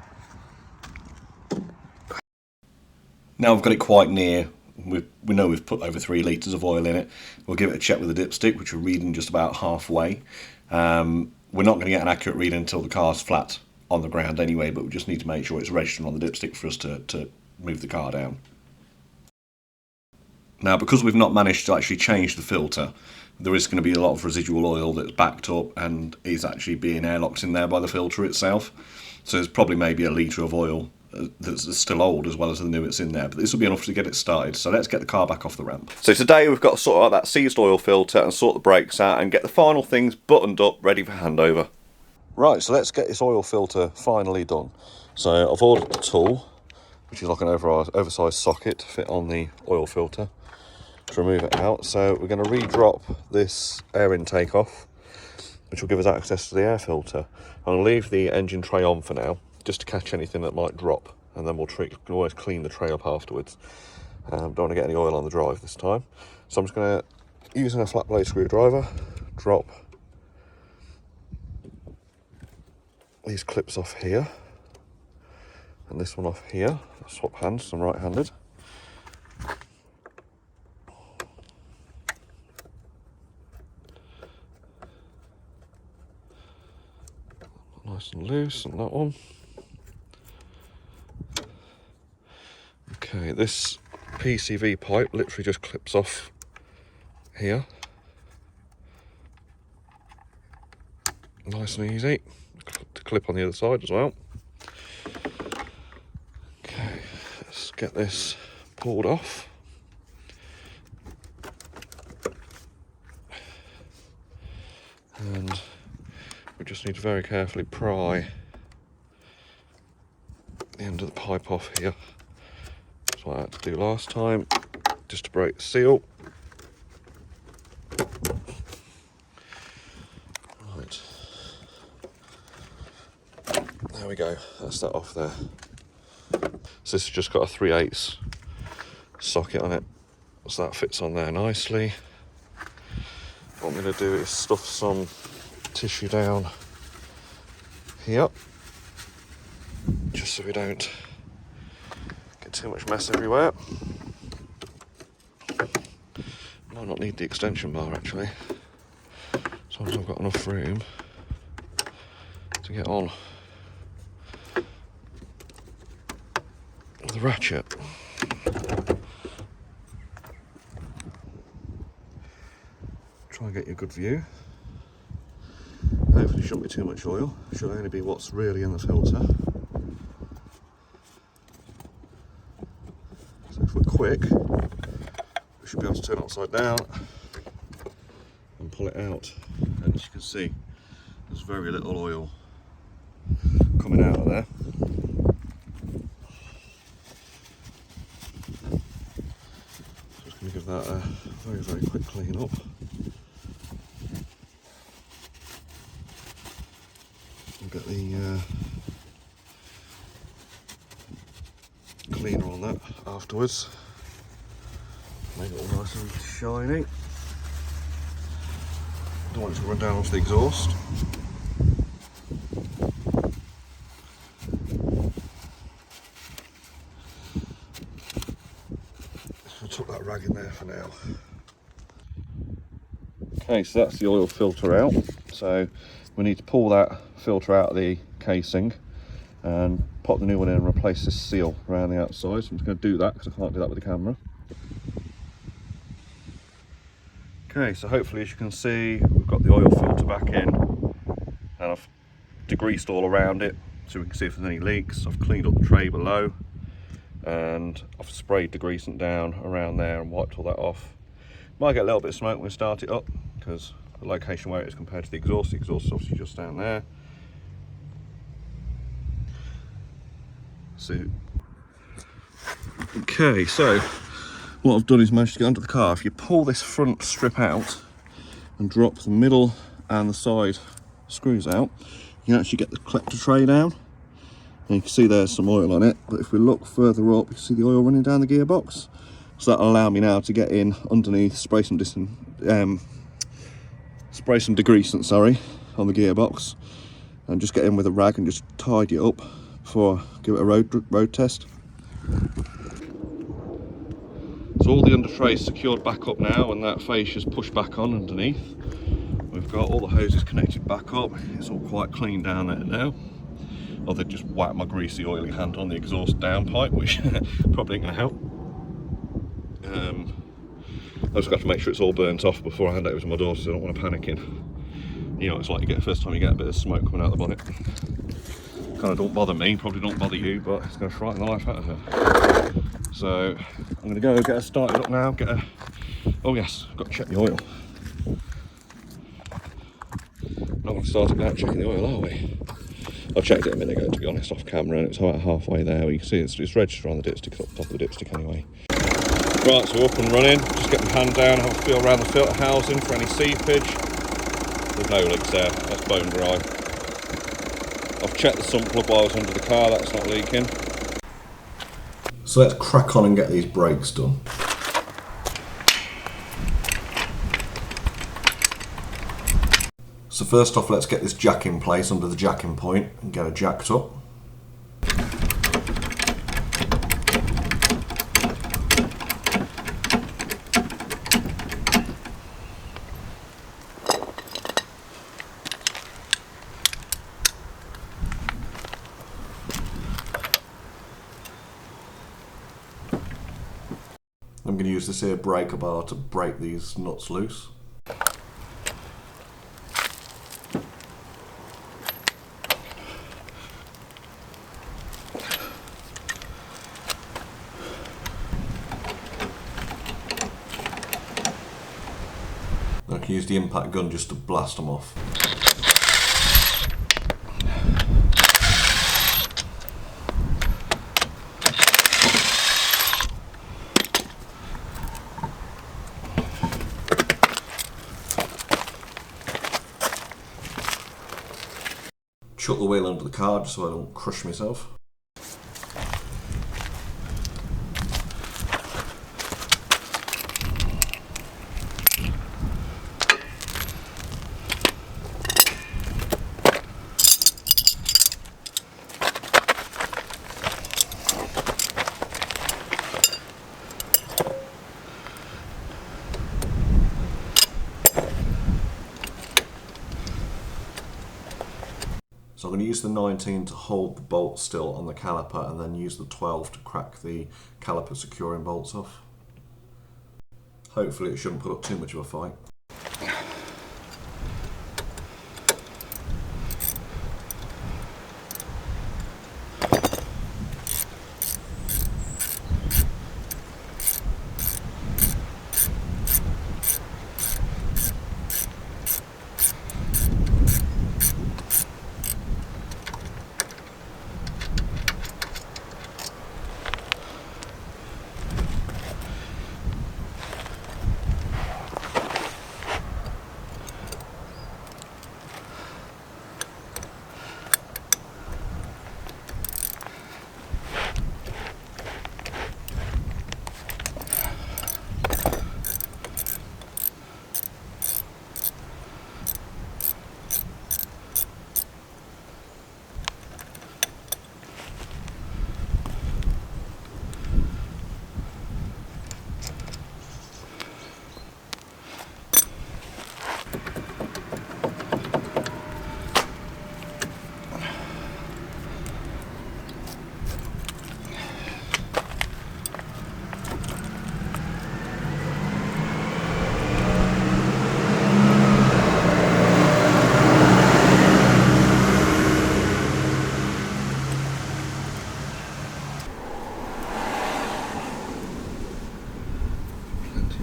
now we've got it quite near. We know we've put over 3 litres of oil in it. We'll give it a check with the dipstick, which we're reading just about halfway. We're not going to get an accurate reading until the car's flat on the ground anyway, but we just need to make sure it's registered on the dipstick for us to move the car down. Now, because we've not managed to actually change the filter, there is going to be a lot of residual oil that's backed up and is actually being airlocked in there by the filter itself. So there's probably maybe a litre of oil that's still old as well as the new that's in there, but this will be enough to get it started. So let's get the car back off the ramp. So today we've got to sort out that seized oil filter and sort the brakes out and get the final things buttoned up, ready for handover. Right, so let's get this oil filter finally done. So I've ordered a tool, which is like an oversized socket to fit on the oil filter to remove it out. So we're going to re-drop this air intake off, which will give us access to the air filter. I'll leave the engine tray on for now, just to catch anything that might drop, and then we'll always clean the tray up afterwards. Don't want to get any oil on the drive this time. So I'm just going to, using a flat blade screwdriver, drop these clips off here, and this one off here. Swap hands, I'm right-handed. Nice and loose on that one. Okay, this PCV pipe literally just clips off here. Nice and easy. To clip on the other side as well. Okay, let's get this pulled off. And we just need to very carefully pry the end of the pipe off here. That's what I had to do last time, just to break the seal. Right. There we go, that's that off there. So this has just got a 3/8 socket on it, so that fits on there nicely. What I'm going to do is stuff some tissue down here, just so we don't get too much mess everywhere. Might not need the extension bar actually, as long as I've got enough room to get on with the ratchet. Try and get you a good view. Hopefully shouldn't be too much oil, should only be what's really in the filter. So if we're quick, we should be able to turn it upside down and pull it out. And as you can see, there's very little oil coming out of there. So just going to give that a very, very quick clean up. Get the cleaner on that afterwards, make it all nice and shiny. Don't want it to run down onto the exhaust. I'll tuck that rag in there for now. Okay, so that's the oil filter out. So we need to pull that filter out of the casing and pop the new one in and replace this seal around the outside. So I'm just going to do that because I can't do that with the camera. Okay, so hopefully as you can see, we've got the oil filter back in and I've degreased all around it so we can see if there's any leaks. I've cleaned up the tray below and I've sprayed degreasant down around there and wiped all that off. Might get a little bit of smoke when we start it up because the location where it is compared to the exhaust is obviously just down there. So, okay, so what I've done is managed to get under the car. If you pull this front strip out and drop the middle and the side screws out, you can actually get the collector tray down. And you can see there's some oil on it, but if we look further up, you can see the oil running down the gearbox. So that'll allow me now to get in underneath, spray some spray some degreasant, on the gearbox, and just get in with a rag and just tidy it up before I give it a road test. So all the under tray is secured back up now, and that fascia's pushed back on underneath. We've got all the hoses connected back up. It's all quite clean down there now. Oh, they just whacked my greasy oily hand on the exhaust downpipe, which probably ain't going to help. I've just got to make sure it's all burnt off before I hand it over to my daughter, so I don't want to panic in. You know, it's like you get the first time you get a bit of smoke coming out of the bonnet. Kind of don't bother me, probably don't bother you, but it's going to frighten the life out of her. So I'm going to go get her started up now. Oh yes, I've got to check the oil. Not going to start it without checking the oil, are we? I checked it a minute ago, to be honest, off camera, and it's about halfway there. You can see it's registered on the dipstick, up the top of the dipstick anyway. Right, so we're up and running. Just get my hand down, have a feel around the filter housing for any seepage. There's no leaks there, that's bone dry. I've checked the sump plug while I was under the car, that's not leaking. So let's crack on and get these brakes done. So first off, let's get this jack in place under the jacking point and get it jacked up. I'm going to use this here breaker bar to break these nuts loose. I can use the impact gun just to blast them off. Chuck the wheel under the car just so I don't crush myself. So I'm going to use the 19 to hold the bolt still on the caliper, and then use the 12 to crack the caliper securing bolts off. Hopefully it shouldn't put up too much of a fight.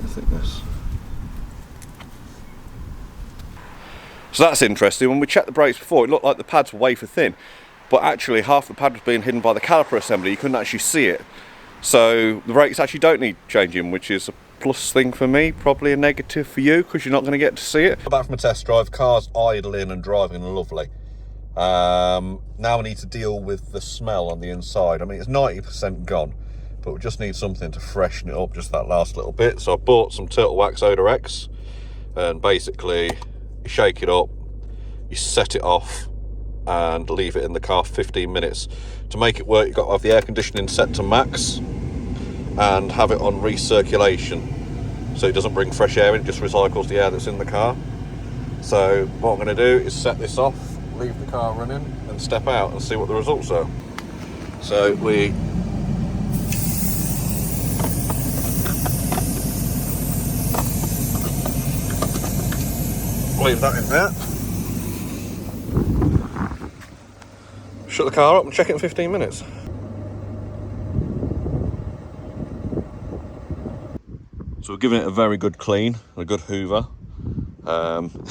Thickness. So that's interesting. When we checked the brakes before, it looked like the pads were wafer thin, but actually half the pad was being hidden by the caliper assembly. You couldn't actually see it. So the brakes actually don't need changing, which is a plus thing for me, probably a negative for you because you're not going to get to see it. Back from a test drive, car's idling and driving lovely. Now I need to deal with the smell on the inside. I mean, it's 90% gone, but we just need something to freshen it up, just that last little bit. So I bought some Turtle Wax Odor X, and basically you shake it up, you set it off and leave it in the car for 15 minutes. To make it work, you've got to have the air conditioning set to max and have it on recirculation, so it doesn't bring fresh air in, it just recycles the air that's in the car. So what I'm going to do is set this off, leave the car running and step out and see what the results are. So we leave that in there, shut the car up and check it in 15 minutes. So we're giving it a very good clean, a good hoover.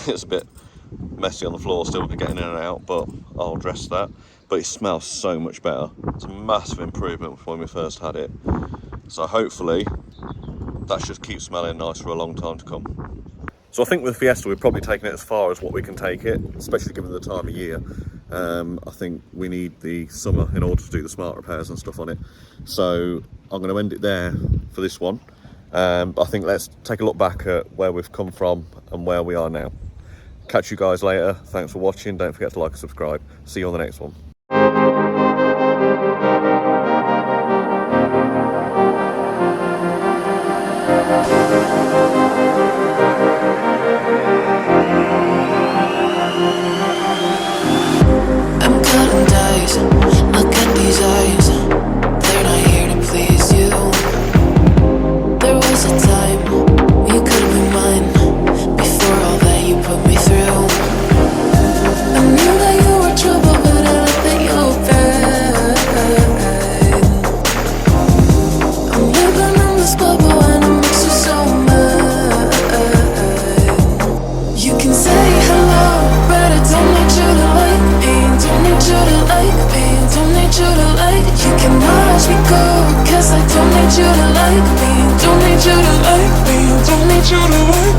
It's a bit messy on the floor still to getting in and out, but I'll address that. But it smells so much better. It's a massive improvement from when we first had it. So hopefully that should keep smelling nice for a long time to come. So I think with Fiesta we've probably taken it as far as what we can take it, especially given the time of year. I think we need the summer in order to do the smart repairs and stuff on it. So I'm going to end it there for this one. But I think let's take a look back at where we've come from and where we are now. Catch you guys later. Thanks for watching. Don't forget to like and subscribe. See you on the next one. I'm cutting dice. Look at these eyes. They're not here to please you. There was a time you could be mine before all that you put me through. I knew that you were trouble, but I let that you bad. I'm living in this bubble and it makes you so mad. You can say hello, but I don't need you to like me. Don't need you to like me. Don't need you to like. You can watch me go, 'cause I don't need you to like me. Don't need you to like me. Don't need you to like me.